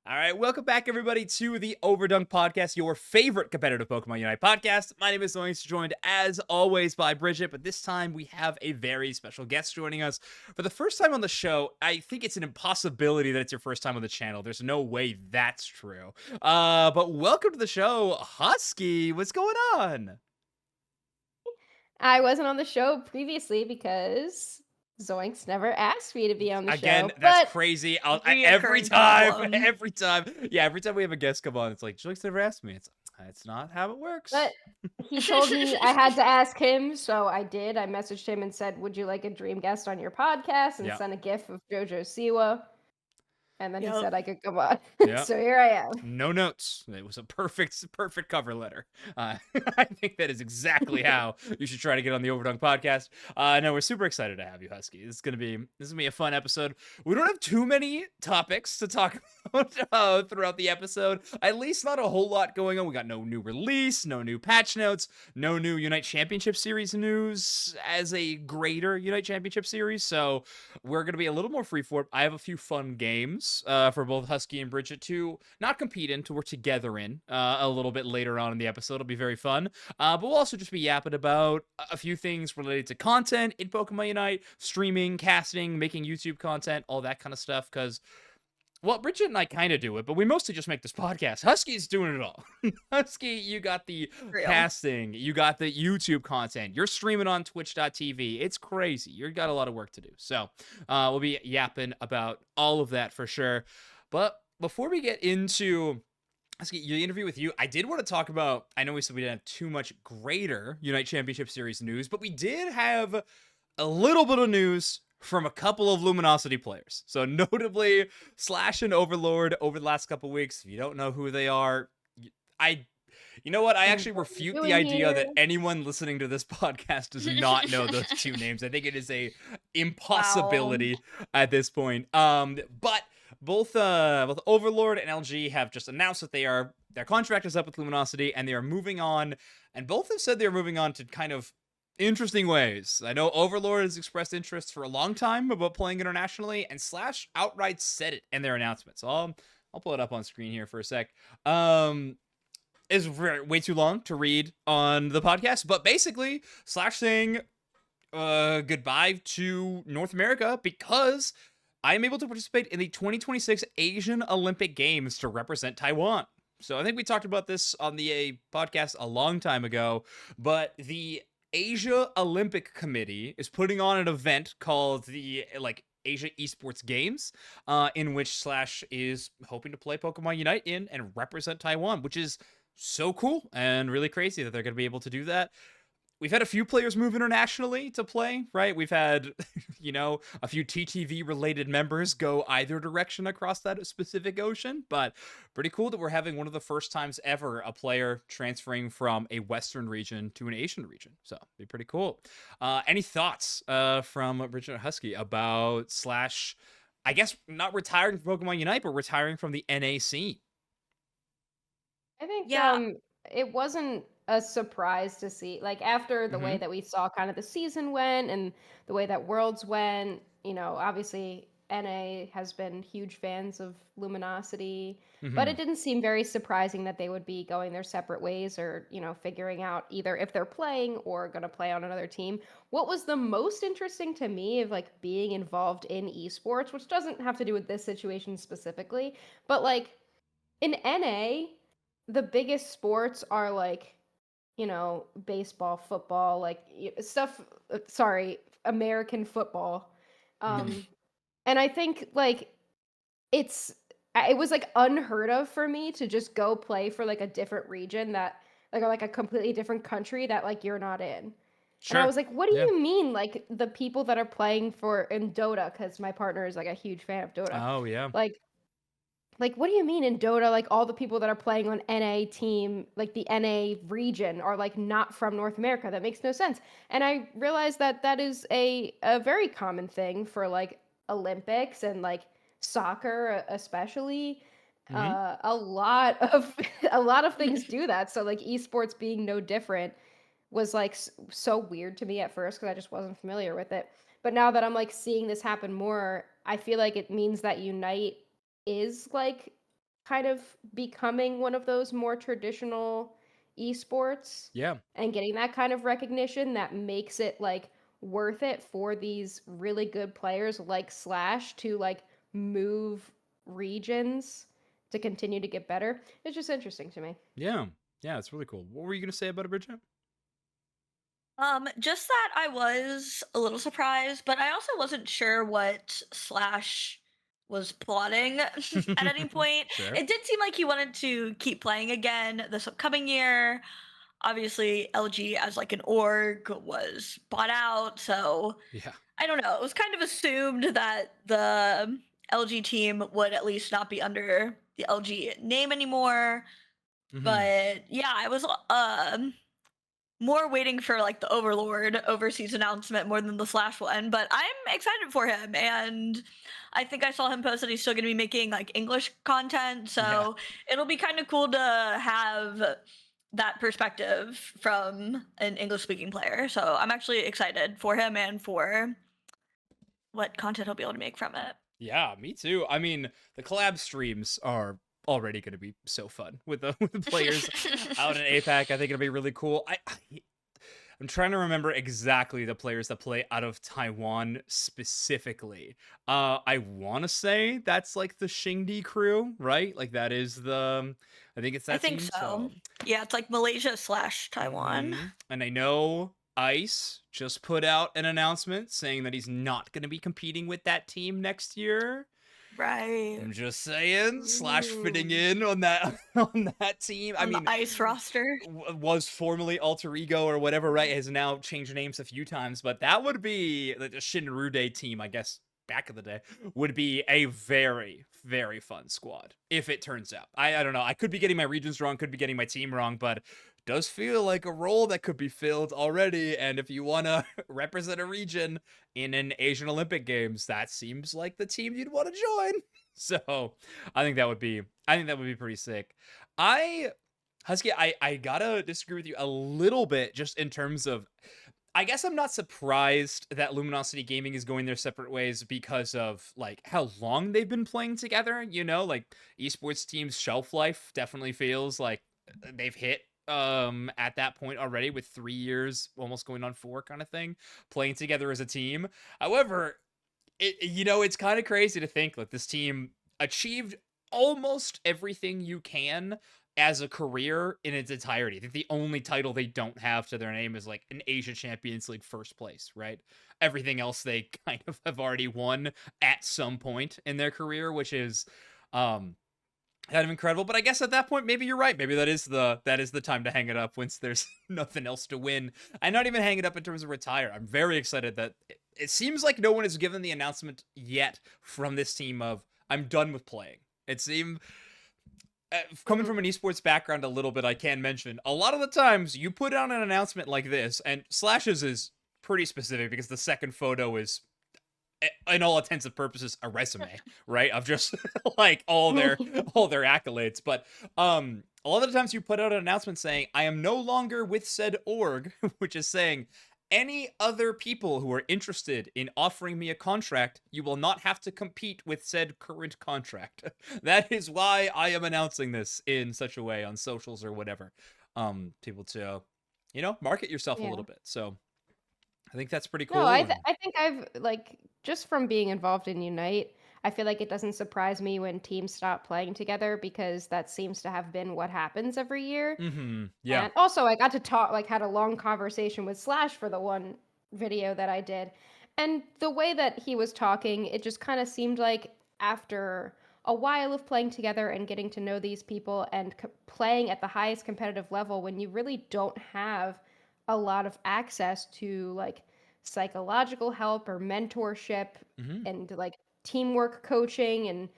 All right, welcome back, everybody, to the Overdunk podcast, your favorite competitive Pokemon Unite podcast. My name is Lawrence, joined as always by Bridget, but this time we have a very special guest joining us for the first time on the show. I think it's an impossibility that it's your first time on the channel. There's no way that's true. But welcome to the show, Husky. What's going on? I wasn't on the show previously because Zoinks never asked me to be on the Again, show, that's but crazy. Every Reoccurring time, problem. every time, yeah, every time we have a guest come on, it's like, Joyce never asked me. It's not how it but works. he told me I had to ask him, so I did. I messaged him and said, "Would you like a dream guest on your podcast?" and Yeah, sent a gif of JoJo Siwa, and then he Yep. said I could come on. yeah. So here I am. No notes. It was a perfect cover letter. I think that is exactly how you should try to get on the Overdunk podcast. No, we're super excited to have you, Husky. This is gonna be a fun episode. We don't have too many topics to talk about throughout the episode. At least not a whole lot going on. We got no new release, no new patch notes, no new Unite Championship Series news as a greater Unite Championship Series. So we're gonna be a little more freeform. I have a few fun games for both Husky and Bridget to not compete in, to work together in a little bit later on in the episode. It'll be very fun. But we'll also just be yapping about a few things related to content in Pokemon Unite, streaming, casting, making YouTube content, all that kind of stuff. Because, well, Bridget and I kind of do it, but we mostly just make this podcast. Husky's doing it all. Husky, you got the Real. casting, you got the YouTube content, you're streaming on twitch.tv. It's crazy. You've got a lot of work to do. So we'll be yapping about all of that for sure. But before we get into the interview with you, I did want to talk about. I know we said we didn't have too much greater Unite Championship Series news, but we did have a little bit of news from a couple of Luminosity players. So notably, Slash and Overlord over the last couple weeks. If you don't know who they are, I you know what? I And actually what are you refute the doing idea here? that anyone listening to this podcast does not know those two names. I think it is a Wow. impossibility at this point. But both Overlord and LG have just announced that their contract is up with Luminosity and they are moving on. And both have said they're moving on to kind of interesting ways. I know Overlord has expressed interest for a long time about playing internationally, and Slash outright said it in their announcement. So I'll pull it up on screen here for a sec. Is way too long to read on the podcast, but basically Slash saying goodbye to North America because I am able to participate in the 2026 Asian Olympic Games to represent Taiwan. So I think we talked about this on the podcast a long time ago, but the Asia Olympic Committee is putting on an event called the Asia Esports Games, in which Slash is hoping to play Pokemon Unite in and represent Taiwan, which is so cool and really crazy that they're going to be able to do that. We've had a few players move internationally to play, right? We've had, a few TTV related members go either direction across that specific ocean, but pretty cool that we're having one of the first times ever a player transferring from a Western region to an Asian region. So be pretty cool. Any thoughts from Richard Husky about Slash, I guess not retiring from Pokemon Unite, but retiring from the NA scene? I think Yeah. it wasn't a surprise to see like after the way Mm-hmm. that we saw kind of the season went and the way that Worlds went, obviously NA has been huge fans of Luminosity, but Mm-hmm. it didn't seem very surprising that they would be going their separate ways or, figuring out either if they're playing or going to play on another team. What was the most interesting to me of like being involved in esports, which doesn't have to do with this situation specifically, but like in NA, the biggest sports are like, baseball, football, like stuff. Sorry, American football. Mm-hmm. Um, and I think like it's it was like unheard of for me to just go play for like a different region that like or like a completely different country that like you're not in. And I Sure. was like, what do Yeah. you mean? Like the people that are playing for in Dota, because my partner is like a huge fan of Dota. Oh, yeah. Like what do you mean in Dota, like, all the people that are playing on NA team, like, the NA region are, like, not from North America? That makes no sense. And I realized that that is a very common thing for, like, Olympics and, like, soccer especially. Mm-hmm. A lot of a lot of things do that, so, like, esports being no different was, like, so weird to me at first because I just wasn't familiar with it. But now that I'm, like, seeing this happen more, I feel like it means that Unite is, like, kind of becoming one of those more traditional esports Yeah. and getting that kind of recognition that makes it like worth it for these really good players like Slash to like move regions to continue to get better. It's just interesting to me. Yeah. Yeah, it's really cool. What were you gonna say about it, Bridget? Just that I was a little surprised, but I also wasn't sure what Slash was plotting at any point. Sure. It did seem like he wanted to keep playing again this upcoming year. Obviously, LG as like an org was bought out, so Yeah. I don't know. It was kind of assumed that the LG team would at least not be under the LG name anymore. Hmm. But yeah, I was more waiting for like the Overlord overseas announcement more than the Slash one, but I'm excited for him. And I think I saw him post that he's still going to be making like English content. Yeah. So it'll be kind of cool to have that perspective from an English speaking player. So I'm actually excited for him and for what content he'll be able to make from it. Yeah, me too. I mean, the collab streams are already going to be so fun with the with the players out in APAC. I think it'll be really cool. I'm trying to remember exactly the players that play out of Taiwan specifically. I want to say that's like the Xingdi crew, right? Like that is the I think it's I that think team. so. So Yeah, it's like Malaysia slash Taiwan. And I know Ice just put out an announcement saying that he's not going to be competing with that team next year. Right. I'm just saying, Slash fitting Ooh. in on that on that team. I On the mean, ice roster. was formerly Alter Ego or whatever, right? Has now changed names a few times, but that would be the Shinrude team, I guess. Back in the day, would be a very, very fun squad if it turns out. I don't know. I could be getting my regions wrong, could be getting my team wrong, but does feel like a role that could be filled already. And if you want to represent a region in an Asian Olympic Games, that seems like the team you'd want to join. So I think that would be pretty sick. I Husky, I gotta disagree with you a little bit just in terms of I guess I'm not surprised that Luminosity Gaming is going their separate ways because of like how long they've been playing together, you know, like esports teams shelf life definitely feels like they've hit at that point already with 3 years almost going on 4 kind of thing playing together as a team. However, it's kind of crazy to think like this team achieved almost everything you can as a career in its entirety. I think the only title they don't have to their name is like an Asia Champions League first place, right? Everything else they kind of have already won at some point in their career, which is um kind of incredible. But I guess at that point, maybe you're right. Maybe that is the time to hang it up once there's nothing else to win. And not even hang it up in terms of retire. I'm very excited that it seems like no one has given the announcement yet from this team of I'm done with playing. It seemed coming Mhm. from an esports background a little bit, I can mention a lot of the times you put out an announcement like this, and Slashes is pretty specific because the second photo is in all intents and purposes a resume, right? Of just like all their accolades. But a lot of the times you put out an announcement saying, I am no longer with said org, which is saying any other people who are interested in offering me a contract, you will not have to compete with said current contract. That is why I am announcing this in such a way on socials or whatever. People to, market yourself a Yeah. little bit. So I think that's pretty No, cool. And I think I've like just from being involved in Unite, I feel like it doesn't surprise me when teams stop playing together because that seems to have been what happens every year. yeah. And also, I got to talk, like, had a long conversation with Slash for the one video that I did. And the way that he was talking, it just kind of seemed like after a while of playing together and getting to know these people and playing at the highest competitive level, when you really don't have a lot of access to like psychological help or mentorship Hmm. and like teamwork coaching and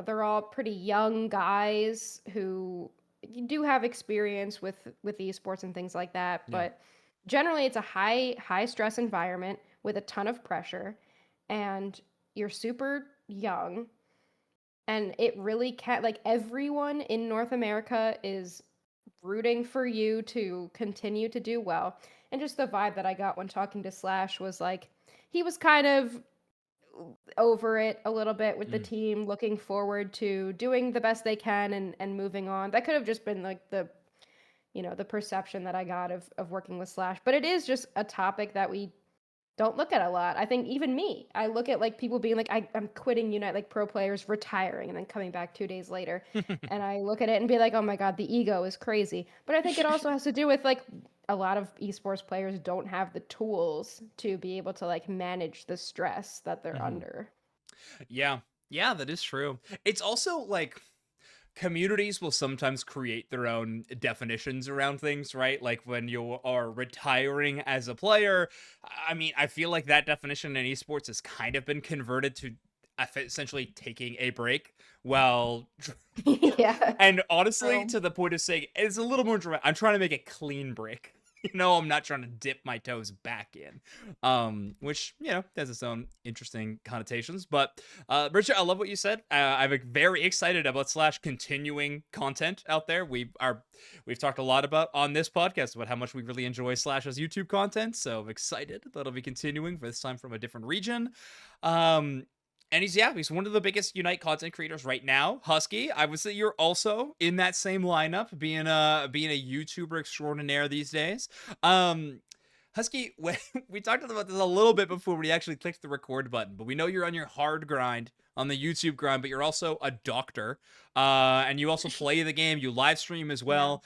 they're all pretty young guys who do have experience with esports and things like that, Yeah. but generally it's a high stress environment with a ton of pressure and you're super young and it really can't like everyone in North America is rooting for you to continue to do well. And just the vibe that I got when talking to Slash was like he was kind of over it a little bit with the Mm. team, looking forward to doing the best they can and moving on. That could have just been like the perception that I got of working with Slash. But it is just a topic that we don't look at a lot. I think even me, I look at like people being like, I'm quitting Unite, like pro players retiring and then coming back 2 days later. And I look at it and be like, oh my God, the ego is crazy. But I think it also has to do with like a lot of esports players don't have the tools to be able to like manage the stress that they're Mhm. under. Yeah. Yeah, that is true. It's also like communities will sometimes create their own definitions around things, right? Like when you are retiring as a player, I mean, I feel like that definition in esports has kind of been converted to essentially taking a break. Well, Yeah. and honestly, True. to the point of saying it's a little more dramatic. I'm trying to make a clean break. I'm not trying to dip my toes back in. Which, has its own interesting connotations. But Richard, I love what you said. I'm very excited about Slash continuing content out there. We've talked a lot about on this podcast about how much we really enjoy Slash's YouTube content. So I'm excited that it'll be continuing for this time from a different region. And he's one of the biggest Unite content creators right now. Husky, I would say you're also in that same lineup, being a YouTuber extraordinaire these days. Husky, we talked about this a little bit before we actually clicked the record button, but we know you're on your hard grind on the YouTube grind, but you're also a doctor, and you also play the game. You live stream as Yeah. well.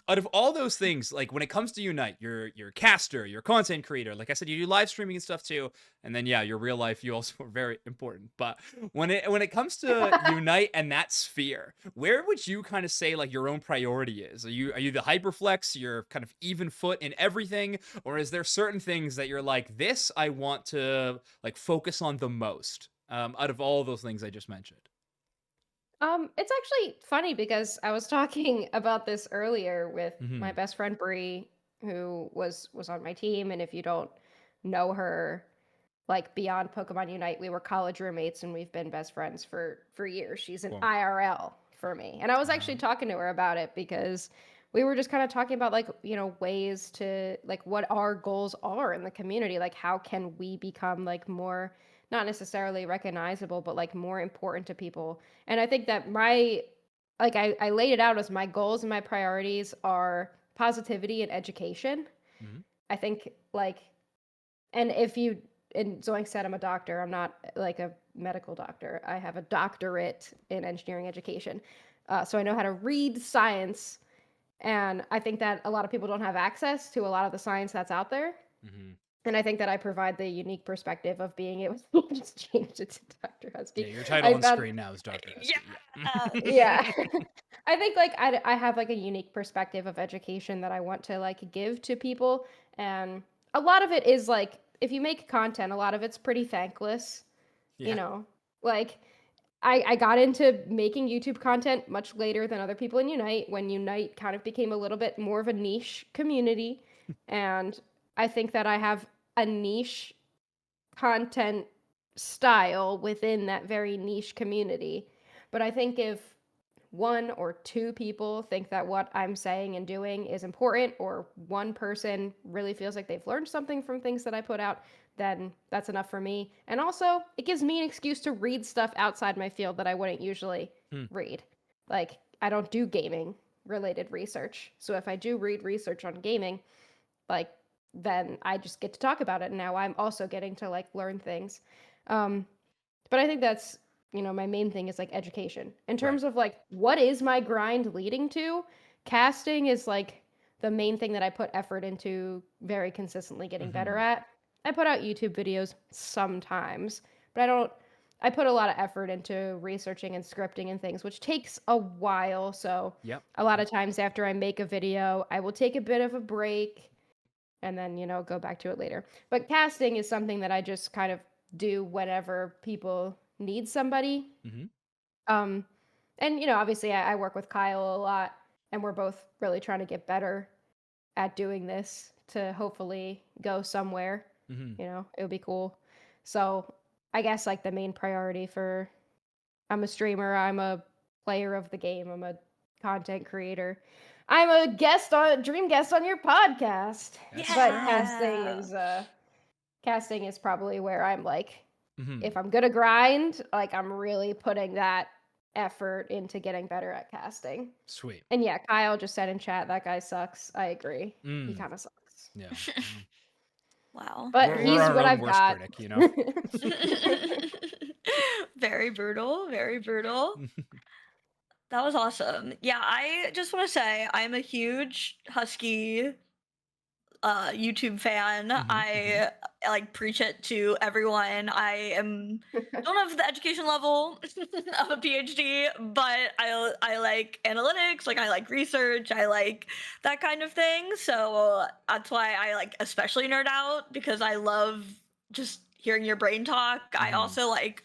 Out of all those things, like when it comes to Unite, you're a caster, you're a content creator. Like I said, you do live streaming and stuff too. And then your real life, you also are very important. But when it comes to Unite and that sphere, where would you kind of say like your own priority is? Are you the hyperflex? You're kind of even foot in everything, or is there certain things that you're like, this I want to like focus on the most out of all those things I just mentioned? It's actually funny because I was talking about this earlier with my Hmm. best friend Bree, who was on my team, and if you don't know her, like beyond Pokemon Unite, we were college roommates and we've been best friends for years. She's an Cool. IRL for me. And I was actually talking to her about it because we were just kind of talking about like, ways to like what our goals are in the community. Like how can we become like more not necessarily recognizable, but like more important to people. And I think that I laid it out as my goals and my priorities are positivity and education. Hmm. I think like and if you and Zoink said I'm a doctor. I'm not like a medical doctor. I have a doctorate in engineering education. So I know how to read science. And I think that a lot of people don't have access to a lot of the science that's out there. Hmm. And I think that I provide the unique perspective of being able to just change it to Dr. Yeah, Husky. your title I on found, screen now is Dr. Husky. Yeah. yeah. I think like I have like a unique perspective of education that I want to like give to people. And a lot of it is like, if you make content, a lot of it's pretty thankless, you Yeah. know, like I got into making YouTube content much later than other people in Unite when Unite kind of became a little bit more of a niche community. And I think that I have a niche content style within that very niche community. But I think if one or two people think that what I'm saying and doing is important, or one person really feels like they've learned something from things that I put out, then that's enough for me. And also, it gives me an excuse to read stuff outside my field that I wouldn't usually Hmm. read. Like, I don't do gaming related research. So if I do read research on gaming, like, then I just get to talk about it. And now I'm also getting to like learn things. Um, but I think that's, my main thing is like education. In Right. terms of like what is my grind leading to, casting is like the main thing that I put effort into very consistently getting better Hmm. at. I put out YouTube videos sometimes, but I put a lot of effort into researching and scripting and things, which takes a while. So Yep. a lot of times after I make a video, I will take a bit of a break and then, go back to it later. But casting is something that I just kind of do whenever people need somebody. Hmm. Um, and, obviously I work with Kyle a lot, and we're both really trying to get better at doing this to hopefully go somewhere. Hmm. It would be cool. So I guess like the main priority I'm a streamer, I'm a player of the game, I'm a content creator. I'm a dream guest on your podcast. That's But true. casting Yeah. is probably where I'm like if I'm gonna grind, like I'm really putting that effort into getting better at casting. Sweet. And yeah, Kyle just said in chat that guy sucks. I agree. He Mm, kind of sucks. yeah. Wow. But We're he's our what own I've worst got. critic, you know. Very brutal. Very brutal. That was awesome. Yeah, I just want to say I'm a huge Husky YouTube fan. I like preach it to everyone. I don't have the education level of a PhD, but I like analytics, like I like research, I like that kind of thing. So that's why I like especially nerd out, because I love just hearing your brain talk. I also like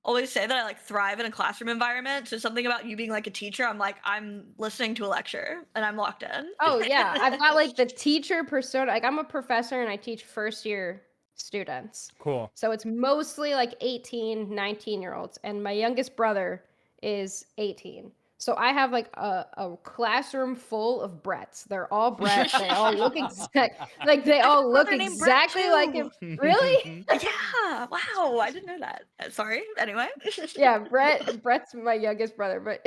always say that I like thrive in a classroom environment. So something about you being like a teacher, I'm like, I'm listening to a lecture and I'm locked in. Oh yeah, I've got like the teacher persona. Like I'm a professor and I teach first year students. Cool. So it's mostly like 18, 19-year-olds. And my youngest brother is 18. So I have like a classroom full of Bretts. They're all Brett. They all look they all look Brother named Brett, exactly like him. too. Really? Yeah. Wow. I didn't know that. Sorry. Anyway. Yeah, Brett's my youngest brother, but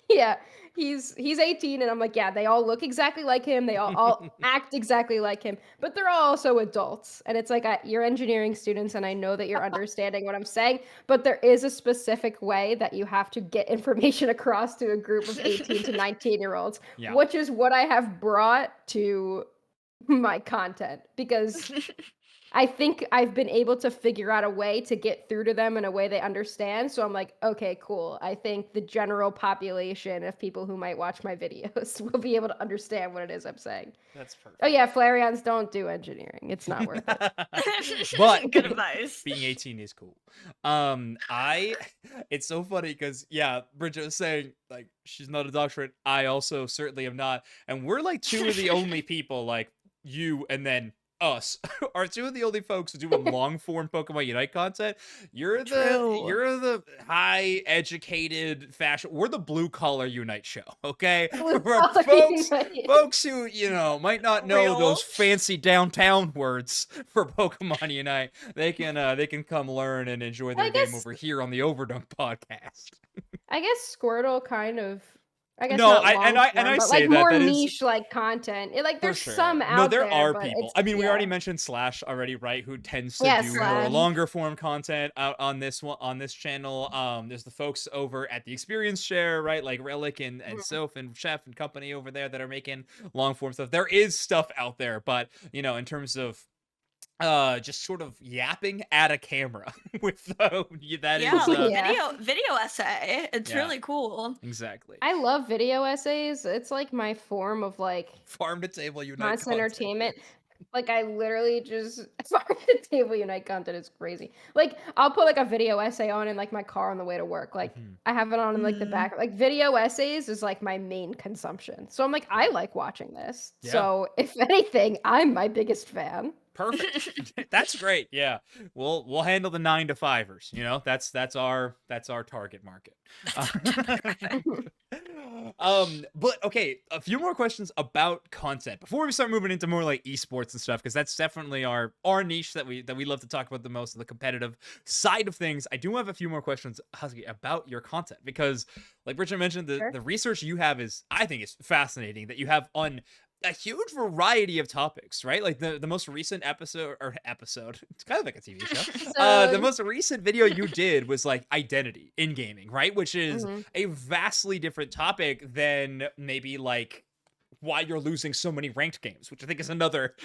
yeah, he's 18 and I'm like, yeah, they all look exactly like him. They all act exactly like him, but they're all also adults. And it's like you're engineering students and I know that you're understanding what I'm saying, but there is a specific way that you have to get information across to a group of 18 to 19-year-olds, Yeah. which is what I have brought to my content because I think I've been able to figure out a way to get through to them in a way they understand. So I'm like, okay, cool. I think the general population of people who might watch my videos will be able to understand what it is I'm saying. That's perfect. Oh yeah, Flareons don't do engineering. It's not worth it. But good advice. being 18 is cool. It's so funny because yeah, Bridget was saying like she's not a doctorate. I also certainly am not, and we're like two of the only people, like you and then us are two of the only folks who do a long form Pokemon Unite content. You're the high educated fashion. We're the blue collar Unite show, okay? Folks who might not know those fancy downtown words for Pokemon Unite. They can come learn and enjoy their game over here on the Overdunk podcast. I guess Squirtle kind of. I guess No, not I but say like that more that is niche like content. Like there's sure. some out No, there there. are but people. it's- I mean, we yeah. already mentioned Slash already, right? Who tends to Yeah, do more Slash. longer form content out on this channel. There's the folks over at the Experience Share, right? Like Relic and Soph and Chef and company over there that are making long form stuff. There is stuff out there, but in terms of just sort of yapping at a camera with video essay. It's really cool. Exactly. I love video essays. It's like my form of like farm to table Unite constant entertainment. Like I literally just farm to table Unite content is crazy. Like I'll put like a video essay on in like my car on the way to work. Like I have it on in like the back. Like video essays is like my main consumption. So I'm like, I like watching this. Yeah. So if anything, I'm my biggest fan. Perfect. That's great. Yeah. We'll handle the 9-to-5ers, That's our target market. But okay, a few more questions about content before we start moving into more like esports and stuff, because that's definitely our niche that we love to talk about the most, the competitive side of things. I do have a few more questions, Husky, about your content, because like Richard mentioned, the research you have I think is fascinating, that you have on a huge variety of topics, right? Like the most recent episode, it's kind of like a TV show. The most recent video you did was like identity in gaming, right? Which is a vastly different topic than maybe like why you're losing so many ranked games, which I think is another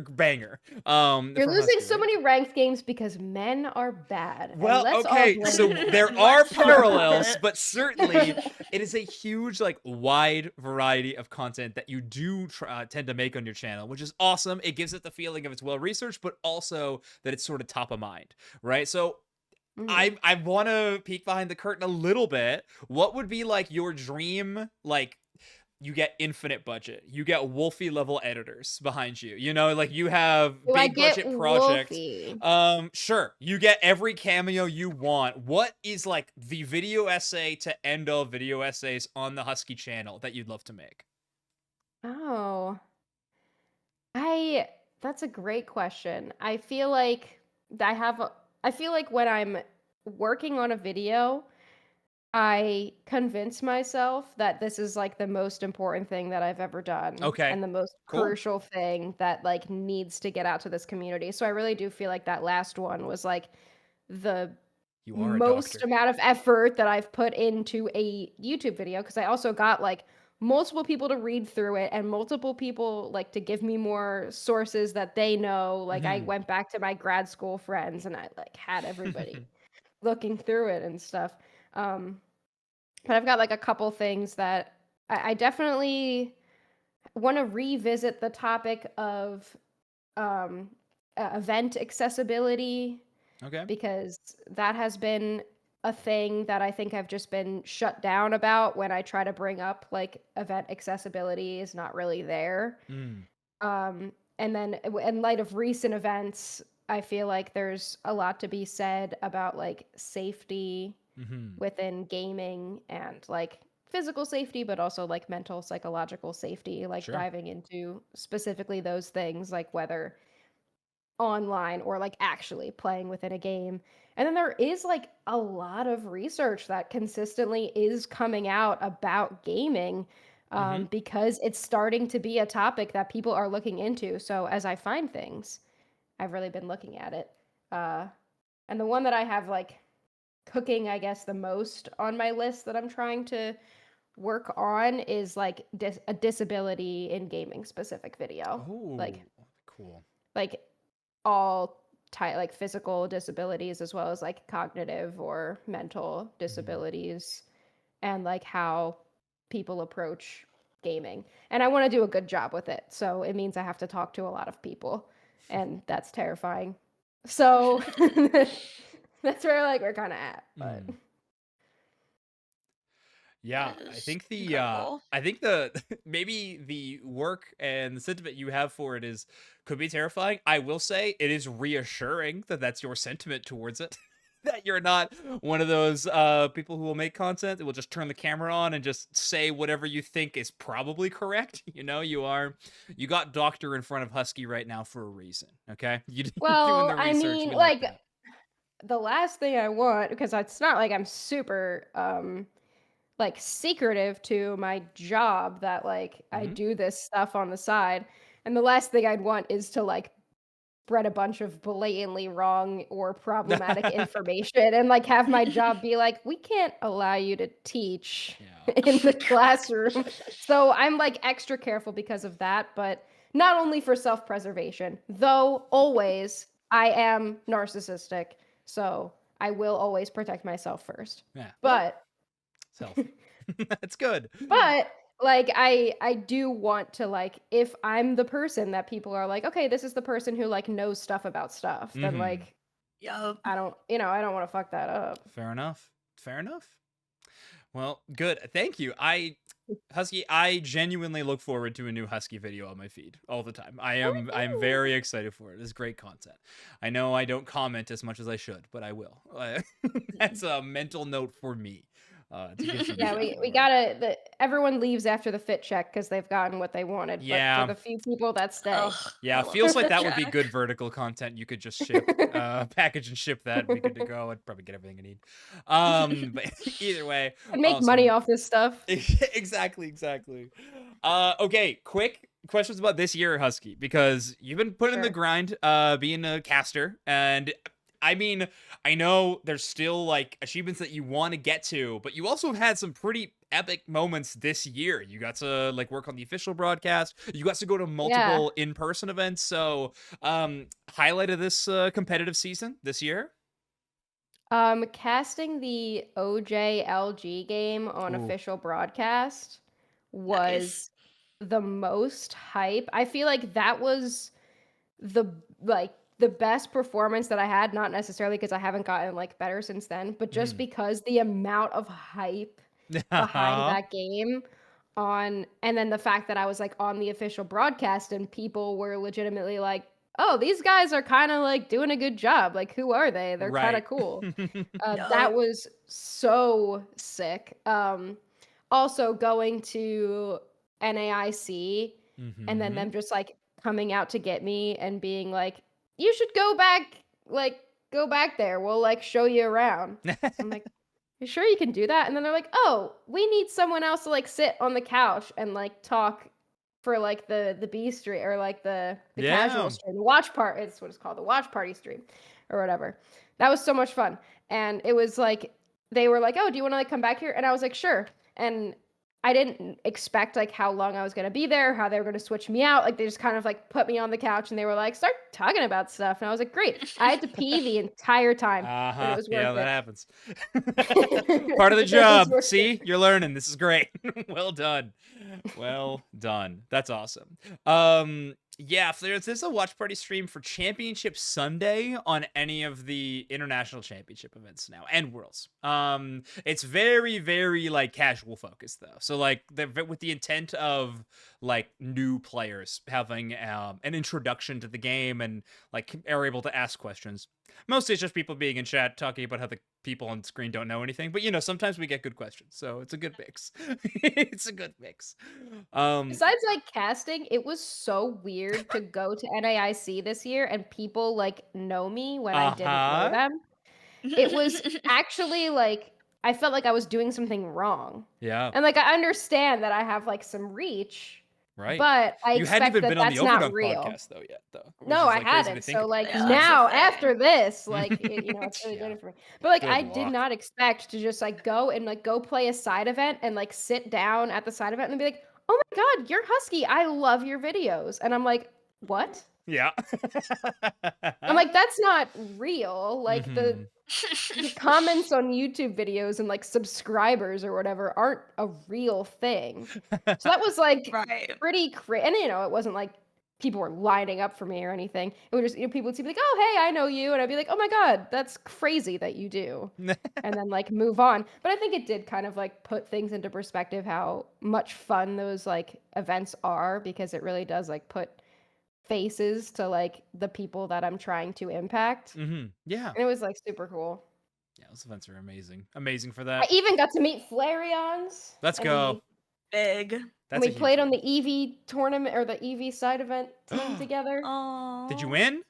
banger. You're losing so many ranked games because men are bad. Well, okay, so there are parallels, but certainly it is a huge, like, wide variety of content that you do tend to make on your channel, which is awesome. It gives it the feeling of it's well researched, but also that it's sort of top of mind, right? So I want to peek behind the curtain a little bit. What would be like your dream, like? You get infinite budget. You get Wolfie level editors behind you. Like you have big budget projects. Sure. You get every cameo you want. What is like the video essay to end all video essays on the Husky channel that you'd love to make? Oh. That's a great question. I feel like I I feel like when I'm working on a video, I convince myself that this is like the most important thing that I've ever done Okay. and the most Cool. crucial thing that like needs to get out to this community. So I really do feel like that last one was like the You are a most doctor. amount of effort that I've put into a YouTube video because I also got like multiple people to read through it and multiple people like to give me more sources that they know. Like I Mhm. went back to my grad school friends and I like had everybody looking through it and stuff. Um, but I've got like a couple things that I definitely want to revisit the topic of um, event accessibility Okay. because that has been a thing that I think I've just been shut down about when I try to bring up like event accessibility is not really there. Mm. And then in light of recent events, I feel like there's a lot to be said about like safety Mhm. within gaming and like physical safety, but also like mental, psychological safety, like Sure. diving into specifically those things, like whether online or like actually playing within a game. And then there is like a lot of research that consistently is coming out about gaming Mhm. because it's starting to be a topic that people are looking into. So as I find things, I've really been looking at it. Uh, and the one that I have like cooking, I guess, the most on my list that I'm trying to work on is like a disability in gaming specific video. Oh, cool. Like all type like physical disabilities as well as like cognitive or mental Mhm. disabilities and like how people approach gaming. And I want to do a good job with it. So it means I have to talk to a lot of people and that's terrifying. So that's where like we're kind of at, but Mm. Yeah, That is incredible. I think the maybe the work and the sentiment you have for it is could be terrifying. I will say it is reassuring that that's your sentiment towards it. That you're not one of those people who will make content that will just turn the camera on and just say whatever you think is probably correct. You know, you got doctor in front of Husky right now for a reason, okay? You're doing well, the I research. mean, We like like that. the last thing I want because it's not like I'm super like secretive to my job that like I Mhm. do this stuff on the side. And the last thing I'd want is to like spread a bunch of blatantly wrong or problematic information and like have my job be like, we can't allow you to teach Yeah. in the classroom. So I'm like extra careful because of that, but not only for self preservation, though always I am narcissistic. So I will always protect myself first. Yeah. Well, But it's healthy. That's good. but like I do want to like if I'm the person that people are like, okay, this is the person who like knows stuff about stuff, then Mhm. like Yup. I don't, I don't want to fuck that up. Fair enough. Fair enough. Well, good. Thank you. Husky, I genuinely look forward to a new Husky video on my feed all the time. I'm very excited for it. It's great content. I know I don't comment as much as I should, but I will. That's a mental note for me. To continue Yeah, moving we forward. gotta. Everyone leaves after the fit check because they've gotten what they wanted, but for Yeah. the few people that stay, Ugh, I Yeah, love the feels like fit that would be check. good vertical content you could just ship, package and ship that, be good to go. I'd probably get everything I need. But either way, and make money awesome. off this stuff. Exactly, exactly. Okay, quick questions about this year, Husky, because you've been putting in the Sure. grind, being a caster, and I mean, I know there's still like achievements that you want to get to, but you also have had some pretty epic moments this year. You got to like work on the official broadcast. You got to go to Yeah. multiple in-person events. So, highlight of this competitive season this year. Casting the OJLG game on Ooh. official broadcast Nice. was the most hype. I feel like that was the like the best performance that I had, not necessarily because I haven't gotten like better since then, but just Mhm. because the amount of hype behind that game on and then the fact that I was like on the official broadcast and people were legitimately like, "Oh, these guys are kind of like doing a good job. Like who are they? They're kind Right. of cool." That Yup. was so sick. Also going to NAIC and then Mhm. them just like coming out to get me and being like, "You should go back like go back there. We'll like show you around. So I'm like, you sure you can do that? And then they're like, oh, we need someone else to like sit on the couch and like talk for like the B stream or like the casual Yeah. stream. The watch part is what it's called, the watch party stream or whatever. That was so much fun. And it was like they were like, oh, do you want to like come back here? And I was like, sure. And I didn't expect like how long I was gonna be there, how they were gonna switch me out. Like they just kind of like put me on the couch and they were like, start talking about stuff. And I was like, great. I had to pee the entire time, but it was Yeah, worth that it. happens. Part of the It was job. worth See, it. you're learning. This is great. Well done. Well done. That's awesome. Yeah, if there's a watch party stream for Championship Sunday on any of the international championship events now and Worlds. It's very, very like casual focused though. So like with the intent of like new players having an introduction to the game and like are able to ask questions. Mostly it's just people being in chat talking about how the people on screen don't know anything, but you know, sometimes we get good questions, so it's a good mix. It's a good mix. Besides like casting, it was so weird to go to NAIC this year and people like know me when I didn't know them. It was actually like I felt like I was doing something wrong. Yeah, And like I understand that I have like some reach, right. but I You hadn't expect even that been on the that's not Overdunk real. podcast though yet, though. Which No, is I like crazy to hadn't. think So about. like Yeah, that's now the thing. after this, like you know, it's really Yeah. different for me. But like I Good did luck. not expect to just like go and like go play a side event and like sit down at the side event and be like, "Oh my god, you're Husky. I love your videos." And I'm like, "What?" Yeah. I'm like, "That's not real." Like the Mhm. comments on YouTube videos and like subscribers or whatever aren't a real thing. So that was like Right. pretty and you know, it wasn't like people were lining up for me or anything. It would just, you know, people would see me like, oh hey, I know you, and I'd be like, oh my god, that's crazy that you do, and then like move on. But I think it did kind of like put things into perspective how much fun those like events are, because it really does like put faces to like the people that I'm trying to impact. Yeah. And it was like super cool. Yeah, those events are amazing. Amazing for I that. even got to meet Flareons. Let's go. Big. That's We a huge played on one. the EV tournament or the EV side event team together. Oh. Did you win?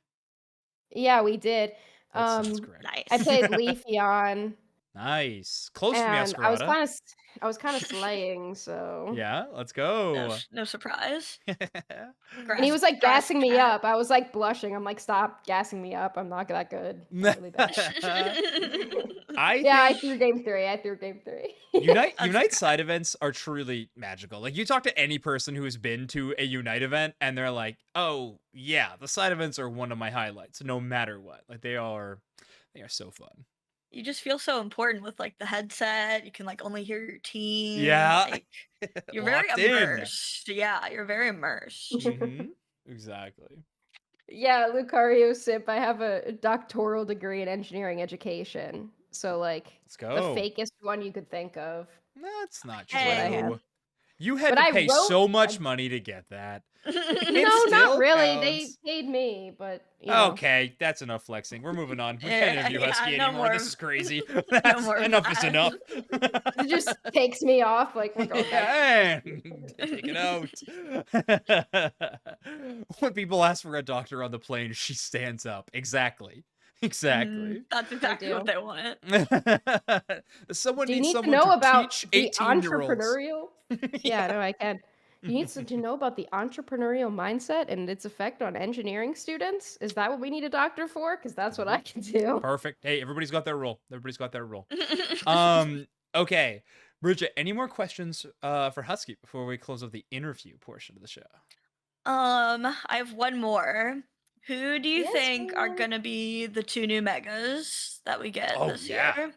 Yeah, we did. That's correct. Nice. I played Leafeon, Nice. Close to and I was Masquerada. kind of slaying. So Yeah, let's No, go. no surprise. and he was like gassing me up. I was like blushing. I'm like, stop gassing me up. I'm not that good. I'm really bad. Yeah, I threw game 3. I threw game 3. Unite side events are truly magical. Like you talk to any person who's been to a Unite event and they're like, "Oh, yeah, the side events are one of my highlights no matter what." Like they are so fun. You just feel so important with like the headset. You can like only hear your team. Yeah. Like, you're very Locked in. immersed. Yeah, you're very immersed. Mhm. Exactly. Yeah, Lucario Sip. I have a doctoral degree in engineering education. So like Let's the go. fakest one you could think of. That's not What I Hey. have. true. You had But to I pay wrote so much money to get that. No, still not really. They counts. paid me, but you know. Okay, that's enough flexing. We're moving on. We can't Yeah, interview yeah, Husky no anymore. This more- is crazy. no more of Enough is that. enough. It just takes me off. Like we're going back. And take it out. When people ask for a doctor on the plane, she stands up. Exactly. Exactly. That's exactly what do. they want. Someone Do you needs need to someone know about teach the 18-year-olds. entrepreneurial? Yeah, no, I can. You need to know about the entrepreneurial mindset and its effect on engineering students. Is that what we need a doctor for? Because that's what I can do. Perfect. Hey, everybody's got their role. Everybody's got their role. Okay. Bridget, any more questions for Husky before we close up the interview portion of the show? I have one more. Who do you Yes, think are ma'am. gonna be the 2 new megas that we get Oh, this yeah. year?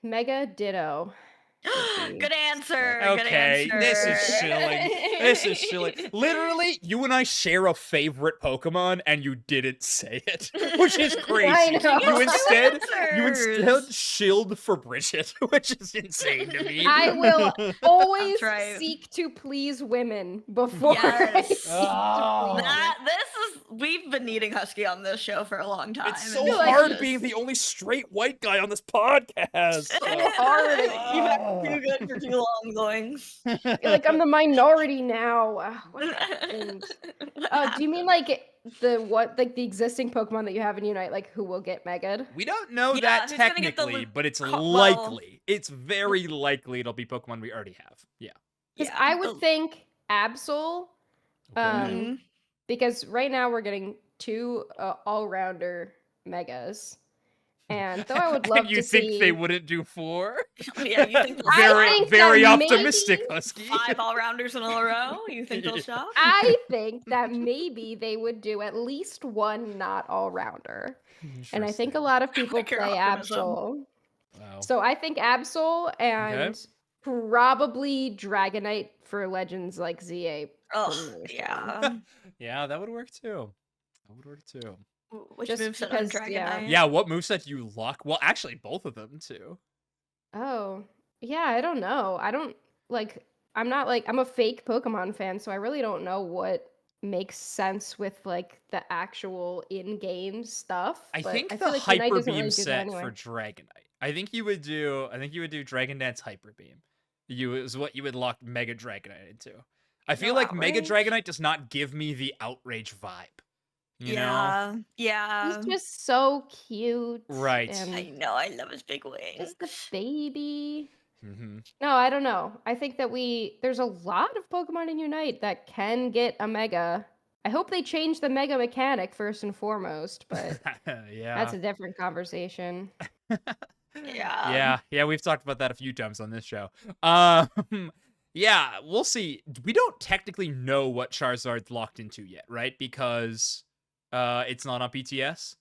Mega Ditto. Good answer. Good Okay, answer. this is shilling. This is shilling. Literally, you and I share a favorite Pokemon, and you didn't say it, which is crazy. I know. You instead Answers. shilled for Bridget, which is insane to me. I will always right. seek to please women before I Yes. seek to Oh. please men. This is we've been needing Husky on this show for a long time. It's so and like hard just- being the only straight white guy on this podcast. So hard. You've been too good for too long, going. You're like, I'm the minority now. What happened? Do you mean like the existing Pokemon that you have in Unite, like who will get Mega'd? We don't know Yeah, that who's gonna get the technically, but it's well- likely. It's very likely it'll be Pokemon we already have. Yeah. Because I would think Absol, Mhm. because right now we're getting 2 all-rounder Megas. And though I would love And you to think see... they wouldn't do 4? Yeah, you think they'll I Very, think very that optimistic, maybe Husky. 5 all-rounders in a row? You think they'll Yeah. stop? I think that maybe they would do at least 1 not all-rounder. And I think a lot of people like your play optimism. Absol. Wow. So I think Absol and probably Dragonite for Legends like Z8. Oh, promotion. yeah. Yeah, that would work too. That would work too. Which Just moveset on because, yeah. Dragonite? Yeah, what moveset do you lock? Well, actually, both of them too. Oh, yeah, I don't know. I don't like. I'm not like I'm a fake Pokemon fan, so I really don't know what makes sense with like the actual in-game stuff. I but think I the feel like Hyper Unite doesn't Beam really do that set anyway. for Dragonite. I think you would do Dragon Dance Hyper Beam. You is what you would lock Mega Dragonite into. I feel No like Mega outrage? Dragonite does not give me the outrage vibe. You know? Yeah. Yeah. He's just so cute. Right. I And know, I love his big wings. just a baby. Mm-hmm. No, I don't know. I think that there's a lot of Pokemon in Unite that can get a Mega. I hope they change the Mega mechanic first and foremost, but Yeah. that's a different conversation. Yeah, we've talked about that a few times on this show. Yeah, we'll see. We don't technically know what Charizard's locked into yet, right? Because it's not on PTS.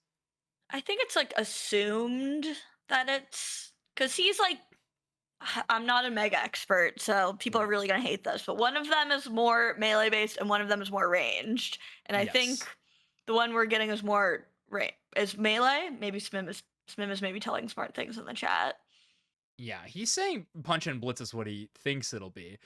I think it's like assumed that it's because he's like I'm not a mega expert, so people are really gonna hate this, but one of them is more melee based and one of them is more ranged. And I think Yes. the one we're getting is more is melee. Maybe Smim is maybe telling smart things in the chat. Yeah, he's saying Punch and Blitz is what he thinks it'll be.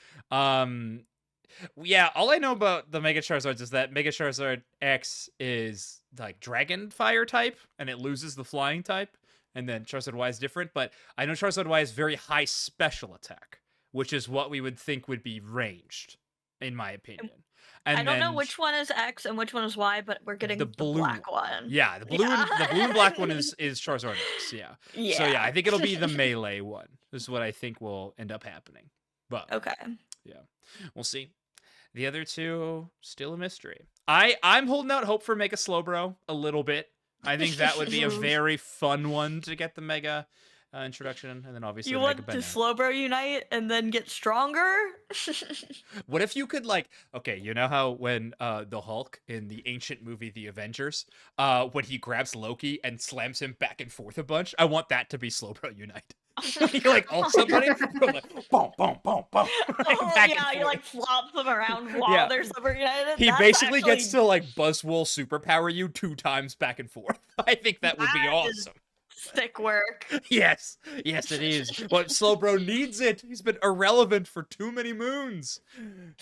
Yeah, all I know about the Mega Charizards is that Mega Charizard X is like Dragon Fire type, and it loses the Flying type, and then Charizard Y is different, but I know Charizard Y is very high special attack, which is what we would think would be ranged, in my opinion. And I don't know then which one is X and which one is Y, but we're getting the blue black one. Yeah, the blue and black one is Charizard X, yeah. Yeah. So yeah, I think it'll be the melee one. This is what I think will end up happening. But Okay. we'll see. The other two, still a mystery. I'm holding out hope for Mega Slowbro a little bit. I think that would be a very fun one to get the Mega introduction, and then obviously You Mega want to Banana. Slowbro Unite and then get stronger? What if you could okay, you know how when the Hulk in the ancient movie The Avengers, when he grabs Loki and slams him back and forth a bunch, I want that to be Slowbro Unite. He ult somebody, like boom, boom, boom, boom. Oh, back yeah, and you forth. flop them around while Yeah. they're Slowbro United. He That's basically gets actually to Buzzwole superpower you 2 times back and forth. I think that would be That is- awesome. stick work. Yes, it is. But Slowbro needs it. He's been irrelevant for too many moons.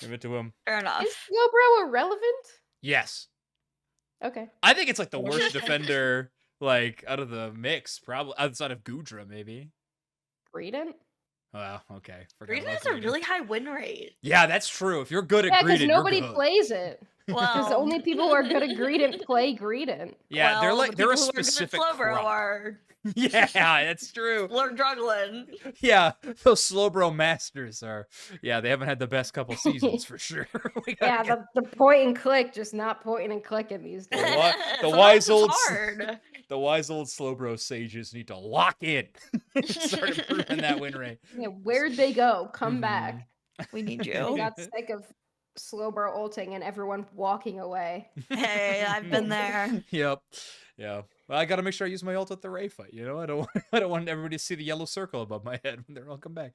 Give it to him. Fair enough. Is Slowbro irrelevant? Yes. Okay. I think it's the worst defender out of the mix, probably outside of Gudra, maybe. Greedent? Well, okay. Forgot Green about has a Greedent. really high win rate. Yeah, that's true. If you're good at Yeah, because Greedent, nobody you're good. plays it. Because Well, only people who are good at Greedent play Greedent. Yeah, well, they're a the people who are good at specific Slowbro crop. are Yeah, that's true. struggling. Yeah, those Slowbro masters are. Yeah, they haven't had the best couple seasons for sure. We gotta Yeah, get- the point and click, just not pointing and clicking these days. The Sometimes wise it's old hard. the wise old Slowbro sages need to lock in. Start improving that win rate. Yeah, where'd they go? Come Mhm. back. We need They you. got sick of Slowbro ulting and everyone walking away. Hey, I've been there. Yep. Yeah. Well, I gotta make sure I use my ult at the Ray fight. You know, I don't want everybody to see the yellow circle above my head when they're all come back.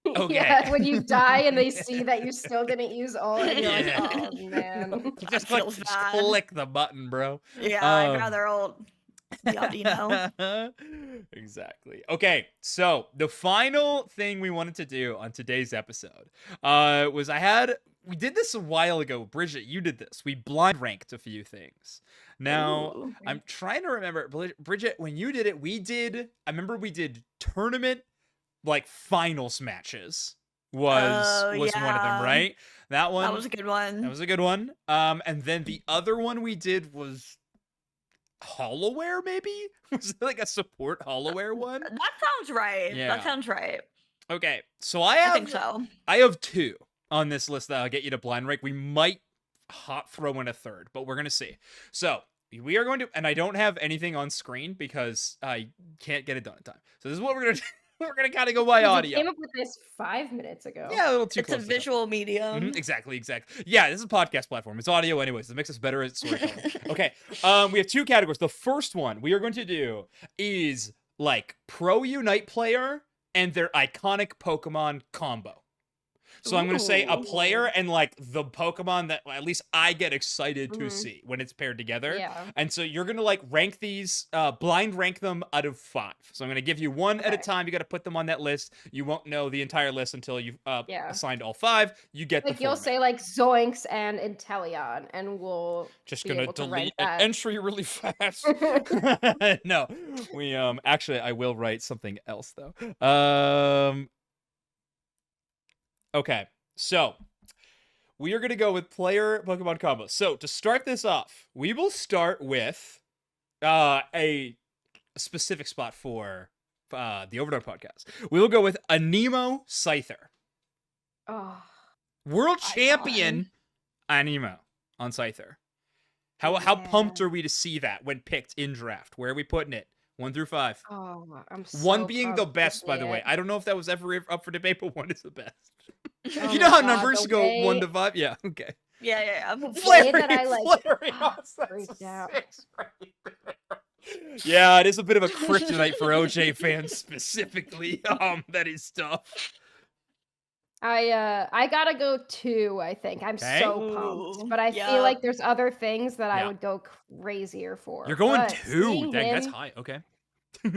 Okay. Yeah, when you die and they see that you still didn't use all, and you're Yeah. like, oh man. Just, That feels bad. click the button, bro. Yeah, I'd Um, rather old Yaldino. Exactly. Okay, so the final thing we wanted to do on today's episode was I had we did this a while ago. Bridget, you did this. We blind ranked a few things. Now, Ooh. I'm trying to remember. Bridget, when you did it, I remember we did tournament, like, finals matches was one of them, yeah. right? That one. That was a good one. That was a good one. And then the other one we did was Hollowware, maybe? Was it like a support Hollowware one? That sounds right. Yeah. That sounds right. Okay, so I think so. I have 2 on this list that I'll get you to blind rank. We might hot throw in a third, but we're gonna see. So we are going to, and I don't have anything on screen because I can't get it done in time. So this is what we're gonna do. We're gonna kind of go by You audio. came up with this 5 minutes ago. Yeah, a little too It's close. a visual medium. Exactly. Yeah, this is a podcast platform. It's audio anyways. It makes us better at storytelling. Okay. We have 2 categories. The first one we are going to do is like pro Unite player and their iconic Pokemon combo. So I'm going to say a player and like the Pokemon that at least I get excited to see when it's paired together. Yeah. And so you're going to like rank these, blind rank them out of 5. So I'm going to give you 1 at a time. You got to put them on that list. You won't know the entire list until you've assigned all 5. You get Like the you'll format. say like Zoinks and Inteleon, and we'll Just be gonna able to delete rank an that. entry really fast. No, we actually I will write something else though. Okay, so we are gonna go with player Pokemon combo. So to start this off, we will start with a specific spot for the Overdunk podcast. We will go with Anemo Scyther, Oh, world icon. champion Anemo on Scyther. How pumped are we to see that when picked in draft? Where are we putting it? 1 through 5. Oh, I'm so 1 being the pumped to best, by see the way. it. I don't know if that was ever up for debate, but 1 is the best. Oh You know my how God, numbers the go way- 1 to 5? Yeah, okay. Yeah. The way that I like Flareon, freaked out. that's a 6 right there. Yeah, it is a bit of a kryptonite for OJ fans specifically. That is tough. I gotta go 2, I think. I'm Okay. so pumped. Ooh, But I yeah. feel like there's other things that Yeah. I would go crazier for. You're going But 2. seeing Dang, that's him- high. Okay.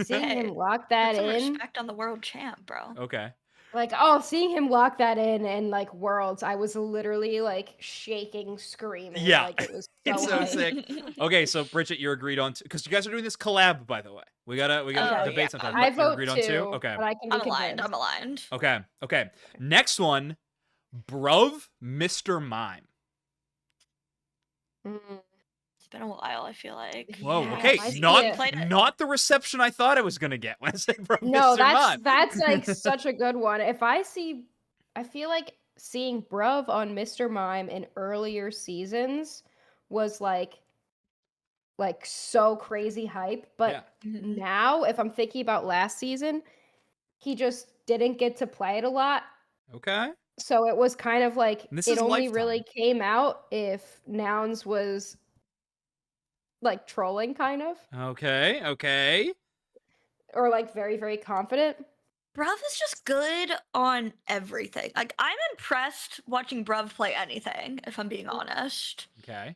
Seeing Hey, him lock that Put some in. respect on the world champ, bro. Okay. Like, seeing him lock that in and like Worlds, I was literally like shaking, screaming. Yeah. Like it was so, It's so hype. sick. Okay, so Bridget, you're agreed on because you guys are doing this collab, by the way. We gotta Oh, debate yeah. sometime. I but you're vote agreed 2, on 2? Okay. but I can be I'm aligned. convinced. I'm aligned. Okay. Next one, Bruv, Mr. Mime. Mm. It's been a while, I feel like. Whoa. Yeah, Okay. I see Not it. not the reception I thought I was gonna get when I said Bruv, No, Mr. Mime. that's like such a good one. I feel like seeing Bruv on Mr. Mime in earlier seasons was like so crazy hype. But Mhm. now, if I'm thinking about last season, he just didn't get to play it a lot. Okay. So it was kind of like And this it is only really Lifetime. came out if Nouns was like trolling kind of, Okay. or like very, very confident. Bruv is just good on everything. Like, I'm impressed watching Bruv play anything, if I'm being honest. Okay.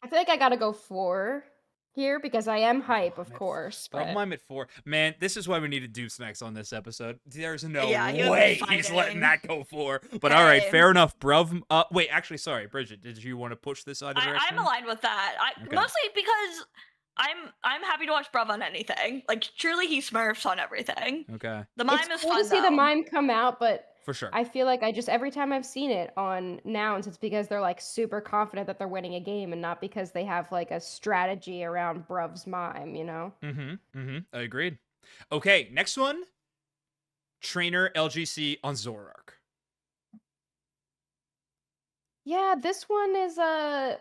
I feel like I gotta go 4 here because I am hype, of I'm at course. Bruv But Mime at 4. Man, this is why we needed Deuce next on this episode. There's no Yeah, he would be way he's letting fighting. that go 4. But all right, Hey. fair enough. Bruv. Wait, actually, sorry, Bridget. Did you want to push this either direction? I'm aligned with that. Okay. Mostly because I'm happy to watch Bruv on anything. Like, truly, he smurfs on everything. Okay, The mime it's is cool fun, to see the though. mime come out. But for sure. I feel like every time I've seen it on Nouns, it's because they're like super confident that they're winning a game, and not because they have like a strategy around Bruv's mime. You know? I agreed. Okay, next one. Trainer LGC on Zoroark. Yeah, this one is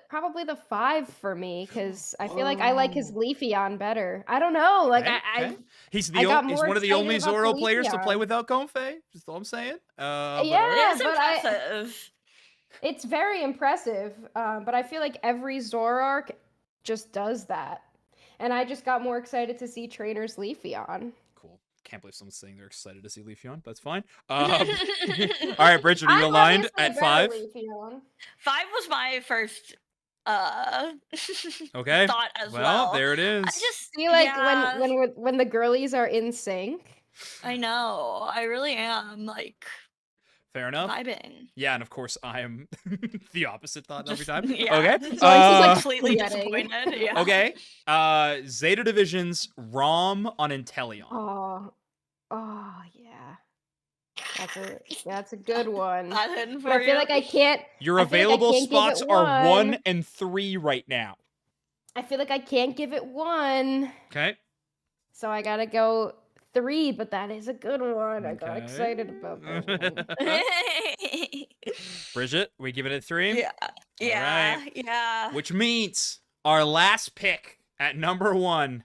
probably the 5 for me because I feel like I like his Leafeon better. I don't know, like Okay, I okay. He's I got he's more one of the excited only about the Zoro players to play Leafeon. without Comfey. Just all I'm saying. But all Yeah. right. It is but impressive. It's very impressive, but I feel like every Zoroark just does that, and I just got more excited to see Trainer's Leafeon. Cool. Can't believe someone's saying they're excited to see Leafeon. That's fine. All right, Bridget, are you I'm aligned obviously at a 5? better Leafeon. 5 was my first Okay. thought as well, well. there it is. I just See, like yeah, when the girlies are in sync. I know. I really am like Fair enough. Vibing. Yeah, and of course I am the opposite thought every Just- time. yeah. Okay. Zoinks is, like, Completely sweating. disappointed. Yeah. Okay. Zeta Division's ROM on Inteleon. Oh yeah. That's a good one. Not hidden But I for feel you. like I can't. Your I feel like I available can't give it spots are 1 one. and 3 right now. I feel like I can't give it 1. Okay. So I gotta go 3, but that is a good one. I got Okay. excited about that one. Bridget, we give it a 3? Yeah. Yeah. right. Yeah. Which means our last pick at number 1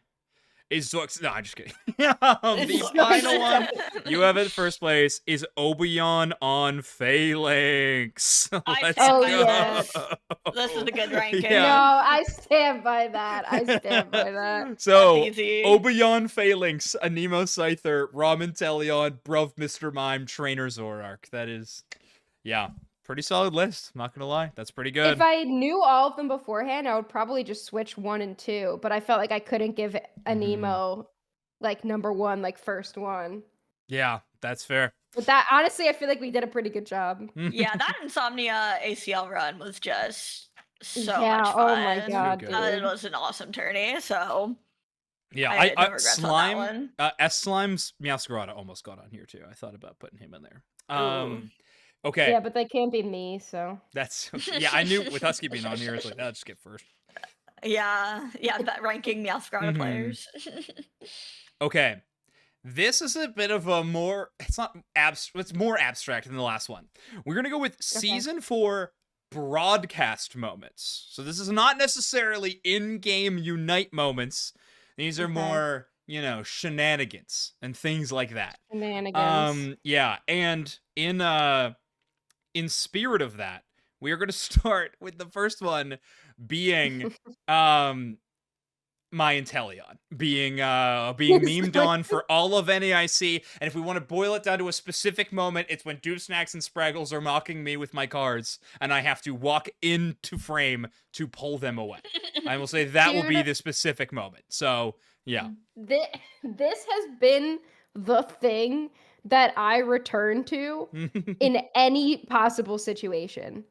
is Zoix. No, I'm just kidding. The final one you have in first place is Obeon on Phalanx. I Let's stand Oh, by go. yes. This is a good ranking. Yeah. No, I stand by that. I stand by that. So, That's easy. Obeon Phalanx, Anemo Scyther, Ramen Teleon, Bruv Mr. Mime, Trainer Zorark. That is, yeah, pretty solid list. Not gonna lie. That's pretty good. If I knew all of them beforehand, I would probably just switch 1 and 2. But I felt like I couldn't give Anemo like number 1, like first one. Yeah, that's fair. But that honestly, I feel like we did a pretty good job. Yeah, that Insomnia ACL run was just so Yeah, much oh fun. my god, good. dude. It was an awesome tourney, so Yeah, I had no regrets on that Slime, one. S-Slime's Meowscarada almost got on here too. I thought about putting him in there. Ooh. Okay, Yeah, but they can't be me, so. that's yeah. I knew with Husky being on here, it's like, I'll just get first. yeah, that ranking Meowscarada Mhm. players. Okay, this is a bit of a more. It's not It's more abstract than the last one. We're gonna go with season 4 broadcast moments. So this is not necessarily in-game Unite moments. These are Okay. more, shenanigans and things like that. Shenanigans. Yeah, and in spirit of that, we are going to start with the first one being my Inteleon being memed on for all of NAIC, and if we want to boil it down to a specific moment, it's when Doop Snacks and Spraggles are mocking me with my cards, and I have to walk into frame to pull them away. I will say that will be Dude. the specific moment. So yeah. This has been the thing that I return to in any possible situation.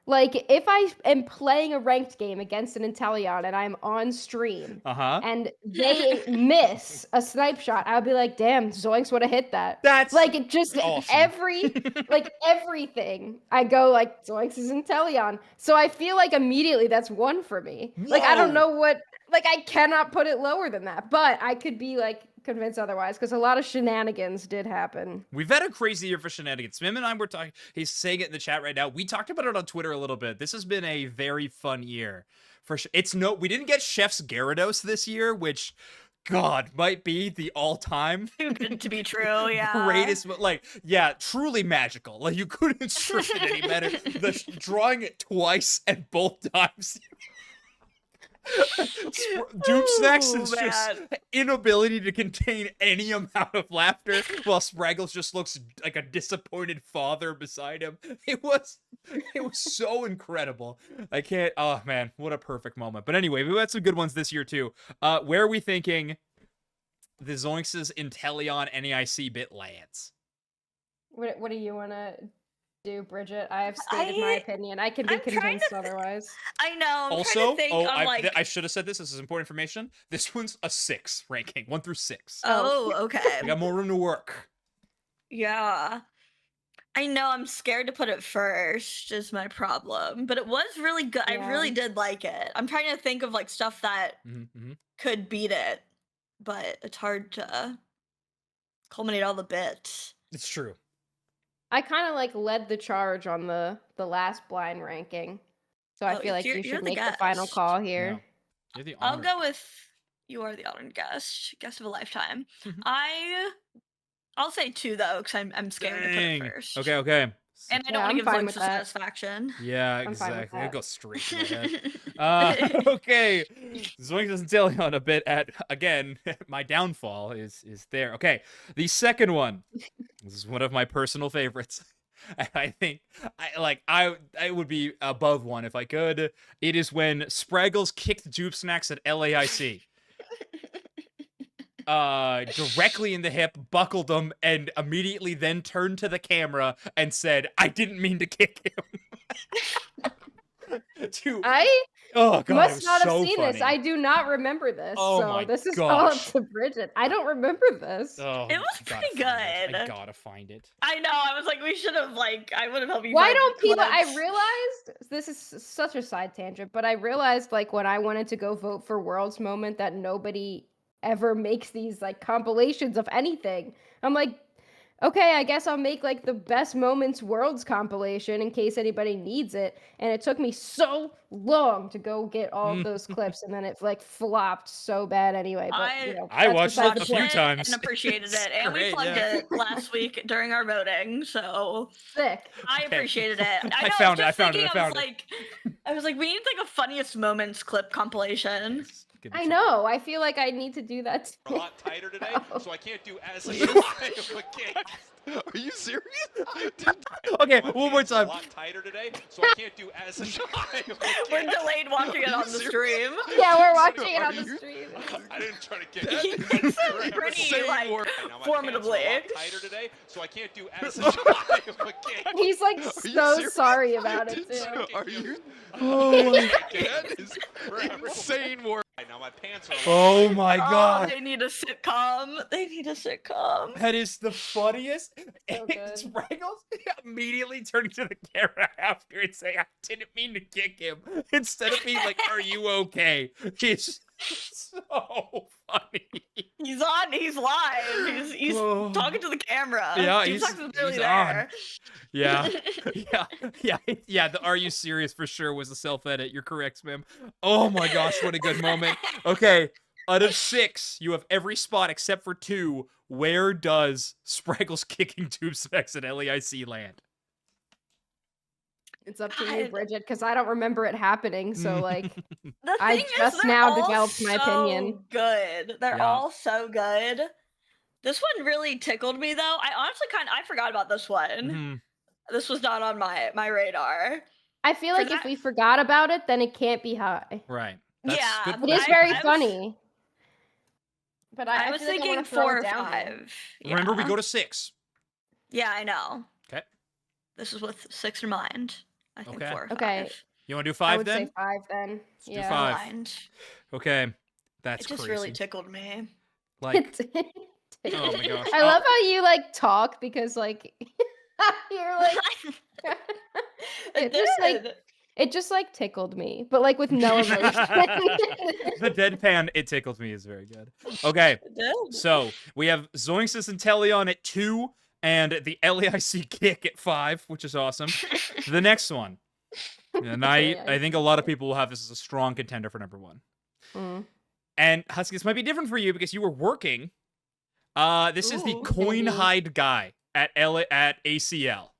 Like, if I am playing a ranked game against an Inteleon and I'm on stream and they miss a snipe shot, I'll be like, damn, Zoinks would have hit that. That's like, it just awesome. everything. I go like, Zoinks is Inteleon. So I feel like immediately that's 1 for me. Like, I don't Whoa. know what, like, I cannot put it lower than that, but I could be like convinced otherwise because a lot of shenanigans did happen. We've had a crazy year for shenanigans. Mim and I were talking. He's saying it in the chat right now. We talked about it on Twitter a little bit. This has been a very fun year. We didn't get Chef's Gyarados this year, which, God, might be the all-time Too good to be true, yeah. greatest. Like, yeah, truly magical. Like, you couldn't script it any better. Drawing it twice and both times. Doom Snacks is just inability to contain any amount of laughter, while Spraggles just looks like a disappointed father beside him. It was so incredible. I can't. Oh man, what a perfect moment. But anyway, we've had some good ones this year too. Where are we thinking the Zoinks' Inteleon NAIC bit lands? What do you want to do, Bridget? I have stated my opinion. I can be convinced otherwise. I know. I'm Also, trying to think on, like... I should have said this. This is important information. This one's a 6 ranking, 1 through 6. Oh, okay. I got more room to work. Yeah. I know I'm scared to put it first is my problem, but it was really good. Yeah. I really did like it. I'm trying to think of like stuff that could beat it, but it's hard to culminate all the bits. It's true. I kind of like led the charge on the last blind ranking. So I feel like you should make the final call here. Yeah. You're the I'll honored go with you are the honored guest of a lifetime. I'll say 2 though, because I'm scared to put it first. Okay. And I don't Yeah, want I'm to give fine Zoinks with the that. satisfaction. Yeah, I'm fine with exactly. It that. goes straight to my head. Okay. Zoinks doesn't tell you on a bit at, again, my downfall is there. Okay. The second one. This is one of my personal favorites. I think I would be above 1 if I could. It is when Spraggles kicked Jupe Snacks at LAIC. directly in the hip, buckled him, and immediately then turned to the camera and said, "I didn't mean to kick him." Dude, I oh god, it must was not have so seen funny. this. I do not remember this. Oh so my this is all up gosh. to Bridget. I don't remember this. Oh, It was I gotta pretty find it. I good. gotta find it. I know. I was like, we should have I would have helped you. Why find don't people? I clips. realized this is such a side tangent, but I realized like when I wanted to go vote for World's Moment that nobody ever makes these like compilations of anything. I'm like, okay, I guess I'll make like the best moments worlds compilation in case anybody needs it. And it took me so long to go get all of those clips, and then it like flopped so bad anyway. But you know, I that's watched beside it the a few point. times. and appreciated It's it, and we great, plugged yeah. it last week during our voting. So Sick. I Okay. appreciated it. I know, found it, just I found it, thinking, I found I was like, we need like a funniest moments clip compilation. Good I to know. I feel like I need to do that. A lot tighter today, Oh. so I can't do as big of a kick. Are you serious? Okay, My one more pants are time. A lot tighter today, so I can't do as big of a We're kick. delayed watching it Are on you the serious? stream. Yeah, we're watching it Are on the you- stream. I didn't try to kick He it. kicks it Right. pretty Same like word. Now my formidably. pants are a lot tighter today, so I can't do as big of a kick. He's like you so serious? sorry about it Did too. Are you? Oh my, That is insane work. Now my pants are a lot oh tighter. my Oh, god. they need a sitcom. They need a sitcom. That is the funniest. So good. Spraggles immediately turning to the camera after and saying, "I didn't mean to kick him," instead of being like, "Are you okay?" It's so funny. He's on. He's live. He's Oh. talking to the camera. Yeah, Deep Talks is really he's on. there. Yeah, yeah. The "Are you serious?" for sure was a self-edit. You're correct, ma'am. Oh my gosh, what a good moment. Okay, out of 6, you have every spot except for 2. Where does Spraggles kicking tube snacks at LAIC land? It's up to you, God. Bridget, because I don't remember it happening. So like, The I thing just is, they're now all developed my so opinion. Good. They're Yeah. all so good. This one really tickled me, though. I honestly I forgot about this one. Mhm. This was not on my radar. I feel For like if that- we forgot about it, then it can't be high. Right. Yeah, good. but It is I- very I was- funny. But I, I was feel like I thinking wanna throw 4 it or down there. 5. Remember, we Yeah. go to 6. Yeah, I know. Okay. This is with 6 in mind. I think Okay. 4 or 5. Okay. You want to do I 5 would then? say 5 then. Let's do Yeah. 5. Mind. Okay. That's It just crazy. really tickled me. Like, It- oh my gosh. I love how you like talk because like you're like it just like tickled me, but like with no emotion. the deadpan "it tickled me" is very good. Okay, It did. so we have Zoinks and Teleon at 2, and the LAIC kick at 5, which is awesome. The next one, and I think a lot of people will have this as a strong contender for number 1. Mm. And Husky, this might be different for you because you were working. This is the Ooh, coin maybe. hide guy at ACL.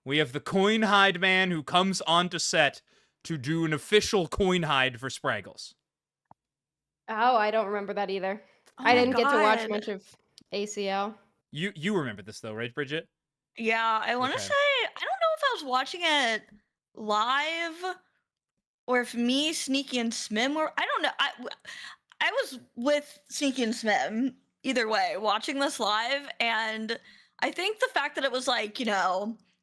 We have the coin hide man who comes onto set to do an official coin hide for Spraggles. Oh, I don't remember that either. Oh I my didn't get to watch God. much of ACL. You remember this though, right, Bridget? Yeah, I want to Okay. say I don't know if I was watching it live or if me, Sneaky, and Smim were. I don't know. I was with Sneaky and Smim either way watching this live, and I think the fact that it was like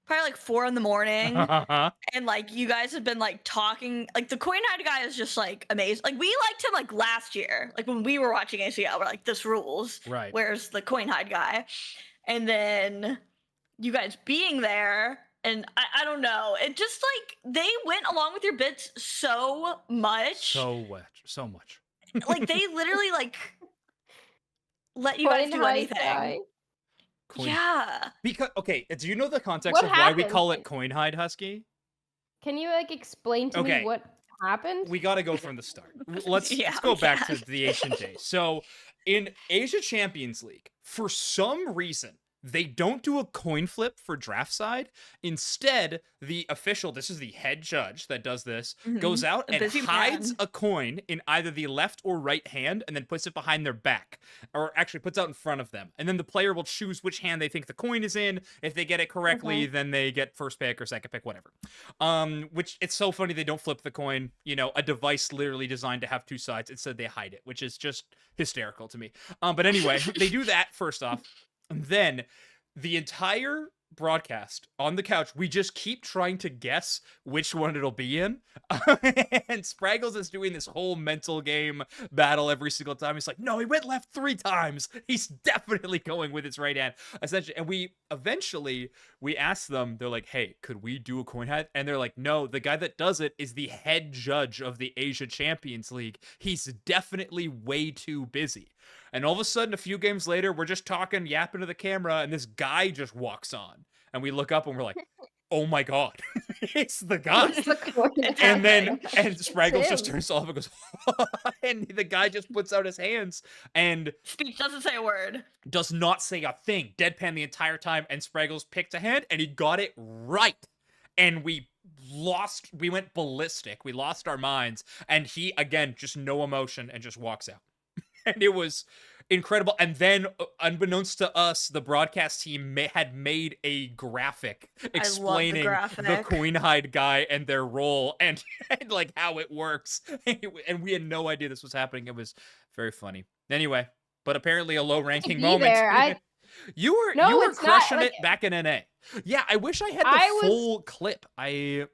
probably like 4 in the morning, and like you guys had been like talking. Like the coin hide guy is just like amazing. Like we liked him like last year, like when we were watching ACL. We're like, this rules. Right. Where's the coin hide guy? And then you guys being there, and I don't know. It just like they went along with your bits so much. So much. Like they literally like let you guys Coin do hide anything. guy. Coin. Yeah. Because okay, do you know the context What of why we happened? call it coin hide, Husky? Can you like explain to Okay. me what happened? We got to go from the start. Let's Yeah, let's go we back can. to the ancient days. So, in Asia Champions League, for some reason, they don't do a coin flip for draft side. Instead, the official, this is the head judge that does this, goes out A and busy hides man. a coin in either the left or right hand and then puts it behind their back, or actually puts out in front of them. And then the player will choose which hand they think the coin is in. If they get it correctly, then they get first pick or second pick, whatever. Which it's so funny they don't flip the coin. You know, a device literally designed to have two sides. Instead, they hide it, which is just hysterical to me. But anyway, they do that first off. And then the entire broadcast on the couch, we just keep trying to guess which one it'll be in. And Spraggles is doing this whole mental game battle every single time. He's like, no, he went left 3 times. He's definitely going with his right hand. Essentially, and we asked them, they're like, hey, could we do a coin head? And they're like, no, the guy that does it is the head judge of the Asia Champions League. He's definitely way too busy. And all of a sudden, a few games later, we're just talking, yapping to the camera, and this guy just walks on. And we look up and we're like, oh my God, it's the guy. What's the coin And then, happening? and Spraggles just him. turns off and goes, and the guy just puts out his hands and Speech doesn't say a word. does not say a thing. Deadpan the entire time. And Spraggles picked a hand and he got it right. And we went ballistic. We lost our minds. And he, again, just no emotion and just walks out. And it was incredible. And then, unbeknownst to us, the broadcast team had made a graphic explaining the coin hide guy and their role and like how it works. And we had no idea this was happening. It was very funny. Anyway, but apparently a low-ranking be moment. there. You were No, it's not, crushing like- it back in NA. Yeah, I wish I had the I was- full clip. I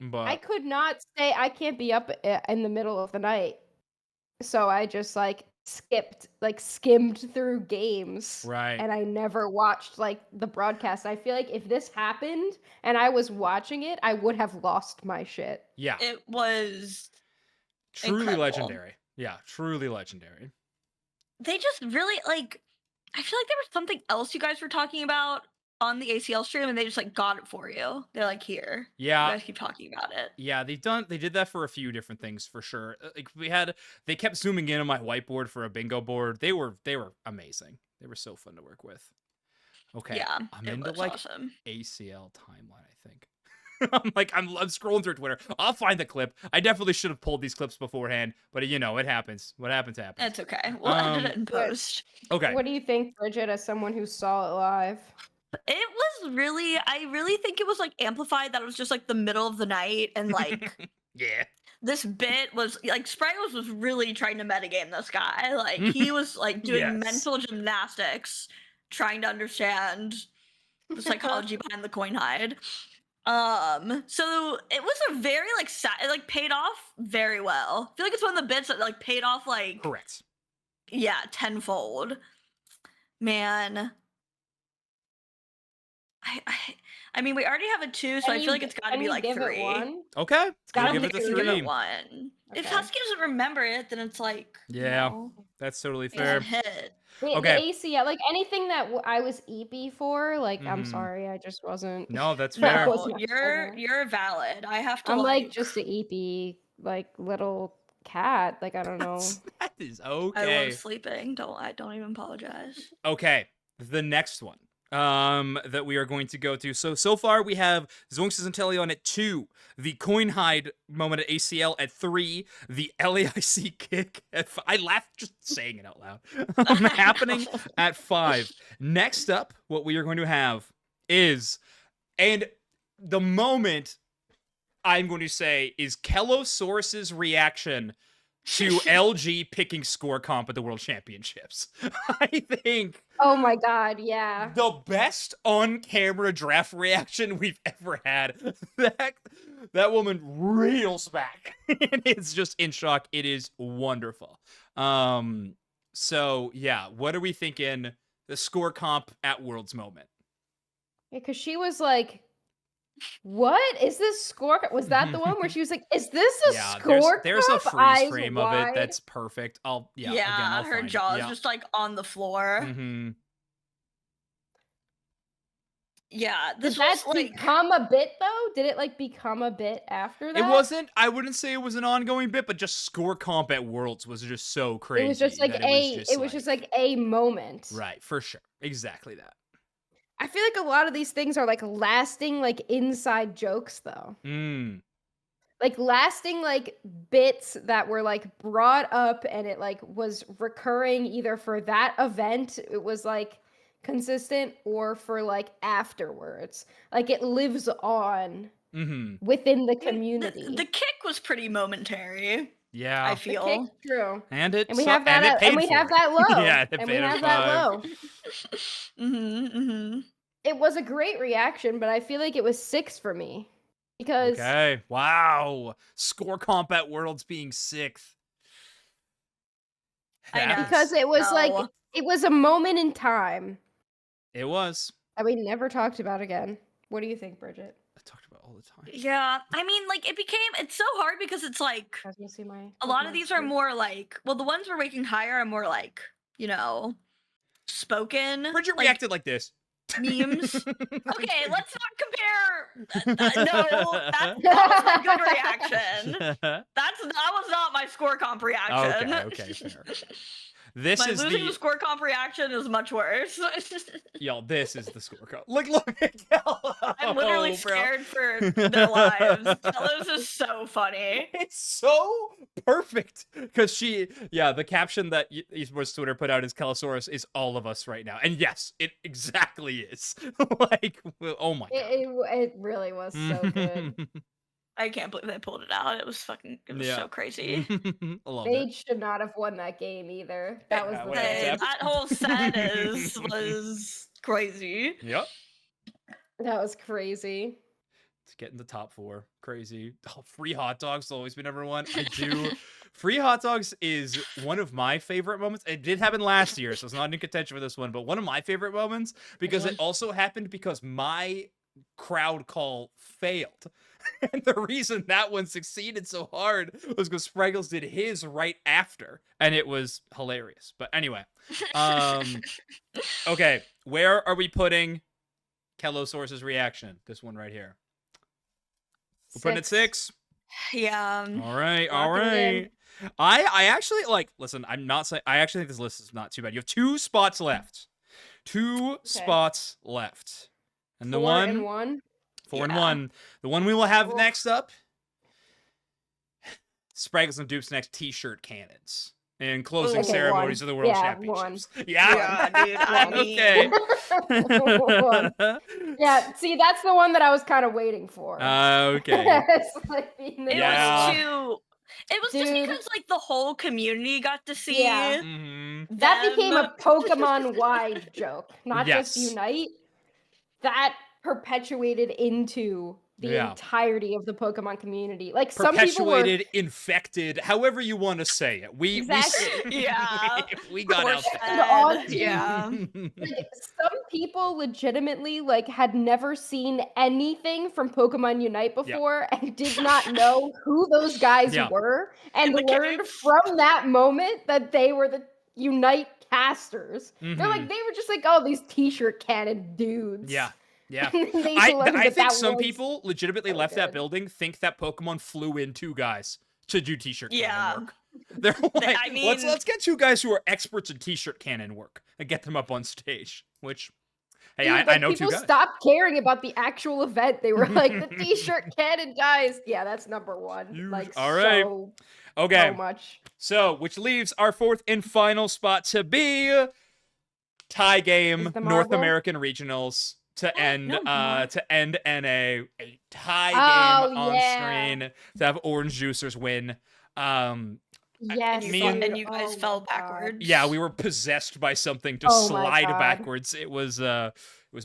But could not say I can't be up in the middle of the night. So I just skimmed through games. right. And I never watched like the broadcast. I feel like if this happened and I was watching it, I would have lost my shit. Yeah. It was. Truly incredible. legendary. Yeah, truly legendary. They just really like. I feel like there was something else you guys were talking about on the ACL stream, and they just like got it for you. They're like, here. You Yeah. guys keep talking about it. Yeah, they did that for a few different things for sure. Like they kept zooming in on my whiteboard for a bingo board. They were amazing. They were so fun to work with. Okay. Yeah, I'm it into was like awesome. ACL timeline, I think. I'm scrolling through Twitter. I'll find the clip. I definitely should have pulled these clips beforehand, but you know, it happens. What happens happens. It's okay. We'll edit it in post. Okay. What do you think, Bridget, as someone who saw it live? It was really, I really think it was like amplified that it was just like the middle of the night and like Yeah. this bit was like Spraggles was really trying to metagame this guy. Like he was like doing Yes. mental gymnastics, trying to understand the psychology behind the coin hide. So it was a very like it like paid off very well. I feel like it's one of the bits that like paid off like Correct. yeah, tenfold. Man. I mean, we already have a 2, so I feel like it's got to be like 3. Okay. gotta We'll give be it the Give 3. it 1. If Okay. Husky doesn't remember it, then it's like Yeah. no, That's totally it's fair. a hit. Okay. The ACL, like anything that I was EP for, like I'm Mhm. sorry, I just wasn't. No, that's That fair. was No, not you're fair. you're valid. I have to I'm like like just an EP, like little cat. Like I don't know. That is I okay. love sleeping. I don't even apologize. Okay, the next one that we are going to go to. So far we have Zoinks and Teleon at 2, the coin hide moment at ACL at 3, the LAIC kick at I laughed just saying it out loud. Happening at 5. Next up, what we are going to have is, and the moment I'm going to say is Kellosaurus's reaction to LG picking score comp at the World Championships. I think Oh my god, yeah. the best on-camera draft reaction we've ever had. That woman reels back and is just in shock. It is wonderful. So yeah, what are we thinking? The score comp at Worlds moment. Yeah, because she was like, "What is this score? Was that the one where she was like, "Is this a score?" There's a comp? freeze Eyes frame of wide. it that's perfect. Again, I'll her find it. jaw is Yeah. just like on the floor. Mhm. Yeah, Did this that was like become a bit though? Did it like become a bit after that? It wasn't. I wouldn't say it was an ongoing bit, but just score comp at Worlds was just so crazy. It was just like that it was just like a moment. right for sure. Exactly that. I feel like a lot of these things are like lasting like inside jokes though. Like lasting like bits that were like brought up and it like was recurring either for that event, it was like consistent, or for like afterwards. Like it lives on within the I mean, community. the kick was pretty momentary. Yeah. I The feel. kick's true. And it And we su- have that and it at, paid and we for have it. that low. Yeah, it and we paid a have that $5. low. It was a great reaction, but I feel like it was 6 for me. Because Okay. Wow. Score comp at Worlds being 6th. I know. because it was like No. it was a moment in time It was. that we never talked about again. What do you think, Bridget? I talked about all the time. Yeah, I mean, like it's so hard because it's like I was gonna see my a lot of Pokemon these are screen. more like, well, the ones we're ranking higher are more like, spoken. Bridget like, reacted like this. memes. Okay, let's not compare. No, that was my good reaction. That was not my score comp reaction. Okay, fair. This My is losing the the score comp reaction is much worse. y'all. This is the scorecard. Look at Kello. I'm literally bro. scared for their lives. Kello's is so funny. It's so perfect because the caption that Esports Twitter put out is Kellosaurus is all of us right now, and yes, it exactly is. Like, oh my god, It really was so good. I can't believe they pulled it out. It was so crazy. I love They it. should not have won that game either. That was Yeah, the what thing. happened? That whole set was crazy. Yep. That was crazy. To get in the top 4, crazy. Oh, free hot dogs will always be number 1. I do. Free hot dogs is one of my favorite moments. It did happen last year, so it's not in contention for this one, but one of my favorite moments because it also happened because my crowd call failed. And the reason that one succeeded so hard was because Spriggles did his right after, and it was hilarious. But anyway, okay, where are we putting Kellosaurus's reaction? This one right here. We're putting it 6. Yeah. All right, Lock it in. I actually listen, I'm not saying I actually think this list is not too bad. You have 2 spots left. 2 spots left. And the 4 one and 1. 4 and 1. The one we will have next up, Spraggles and Dupe's next t-shirt cannons and closing Okay, ceremonies of the World Yeah, Championships. one. Yeah, dude. I mean, okay. Yeah, see, that's the one that I was kind of waiting for. Okay. It's like being the It Yeah. was too. It was just Dude. because like the whole community got to see. Yeah. Mhm. That them. became a Pokemon-wide joke, not just Yes. Unite. That perpetuated into the Yeah. entirety of the Pokemon community. Like some people were Perpetuated, infected, however you want to say it. Exactly. Yeah. we got out Force there. And on to- Yeah. like, some people legitimately like had never seen anything from Pokemon Unite before and did not know who those guys Yeah. were, and In the learned cave. from that moment that they were the Unite casters. They're Mhm. like, they were just like, oh, these t-shirt cannon dudes. Yeah. Yeah. And then they I learned think that some was- people legitimately so left that good. building, think that Pokemon flew in 2 guys to do t-shirt Yeah. cannon work. They're like, I let's mean- get 2 guys who are experts in t-shirt cannon work and get them up on stage. Which, hey, Dude, I like, know 2 people guys. stopped caring about the actual event. They were like, the t-shirt cannon guys. Yeah, that's number 1. Huge. Like, All right. so Okay, much. so which leaves our 4th and final spot to be tie game Is the North marble? American Regionals to end No, Mar- NA, a tie Oh, game on yeah. screen to have Orange Juicers win. Yes, me and- and you guys oh fell my God. backwards. Yeah, we were possessed by something to Oh my slide God. backwards. It was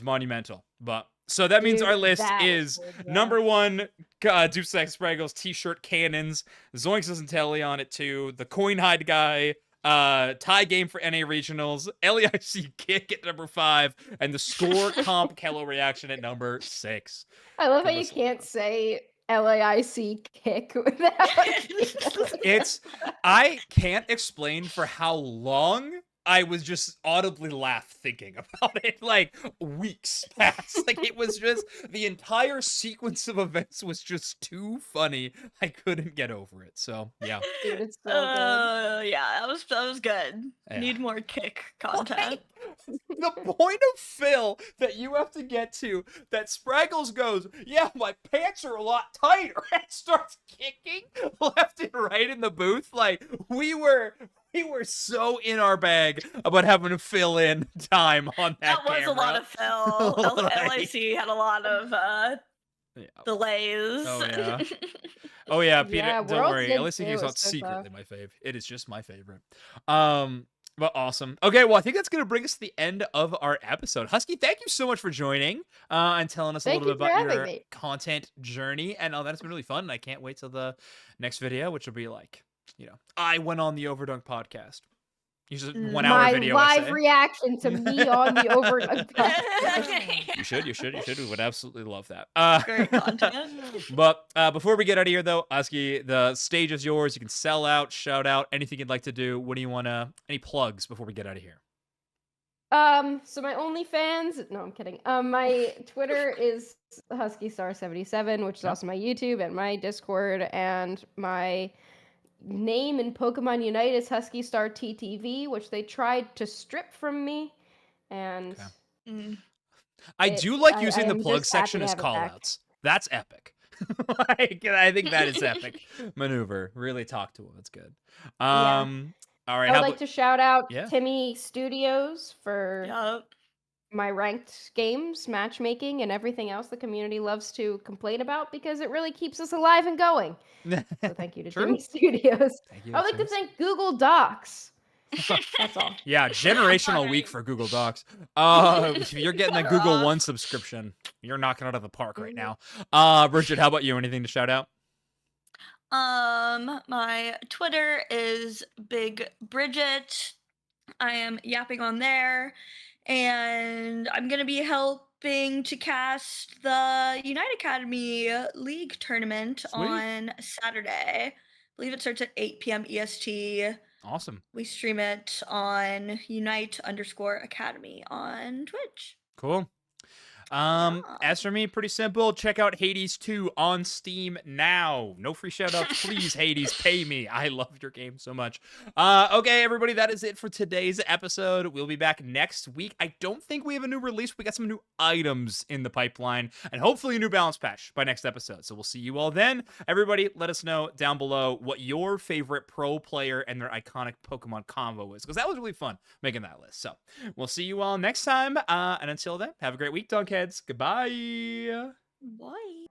monumental. But so that means Dude, our list that is was good, yeah. number 1, Dupsex Spraggles t-shirt cannons. Zoinks and Telly on it too. The coin hide guy. Tie game for NA regionals. LEIC kick at number 5, and the score comp Kello reaction at number 6. I love how Give you us a can't look. say LAIC kick without It's I can't explain for how long I was just audibly laugh thinking about it. Like weeks passed. Like it was just the entire sequence of events was just too funny. I couldn't get over it. So yeah. Dude, it's so good. Yeah, that was good. Yeah. Need more kick Like, content. the point of Phil that you have to get to, that Spraggles goes, yeah, my pants are a lot tighter, and starts kicking left and right in the booth. Like we were so in our bag about having to fill in time on that. That was a lot of Phil. Like- LIC had a lot of Yeah. delays. Oh yeah. Oh yeah, Peter. Yeah, Don't World worry. did LAC too, is it not was so secretly tough. my fave. It is just my favorite. But awesome. Okay, well, I think that's gonna bring us to the end of our episode. Husky, thank you so much for joining and telling us a Thank little you bit for about having your me. content journey and all that. It's been really fun. And I can't wait till the next video, which will be like, I went on the Overdunk podcast. Usually 1 hour My video live essay. reaction to me on the Overdunk podcast. You should. We would absolutely love that. Great content. But before we get out of here, though, Husky, the stage is yours. You can sell out, shout out, anything you'd like to do. What do you want to? Any plugs before we get out of here? So my OnlyFans, no, I'm kidding. My Twitter is HuskyStar77, which is Yep. also my YouTube and my Discord, and my name in Pokemon Unite is HuskyStarTTV, which they tried to strip from me, and Okay. Mm. I do like using the am plug just happy section to as have it back. callouts. That's epic. Like, I think that is epic maneuver. Really talk to him. That's good. All right. I would How like about to shout out Yeah. Timmy Studios for Yup. my ranked games, matchmaking, and everything else the community loves to complain about because it really keeps us alive and going. So thank you to True. Timmy Studios. Thank you, I would like to Timmy. thank Google Docs. That's all. Yeah, generational week Alright. for Google Docs. If you're getting the Better Google off. One subscription, you're knocking out of the park right Mhm. now. Bridget, how about you? Anything to shout out? My Twitter is Big Bridget. I am yapping on there, and I'm gonna be helping to cast the Unite Academy League tournament Sweet. on Saturday. I believe it starts at 8 p.m. EST. Awesome. We stream it on Unite_Academy on Twitch. Cool. As for me, pretty simple. Check out Hades 2 on Steam now. No free shout outs, please, Hades. Pay me. I love your game so much. Okay, everybody, that is it for today's episode. We'll be back next week. I don't think we have a new release. We got some new items in the pipeline and hopefully a new balance patch by next episode. So we'll see you all then. Everybody, let us know down below what your favorite pro player and their iconic Pokemon combo is, because that was really fun making that list. So we'll see you all next time. And until then, have a great week, Dunkheads. Goodbye. Bye.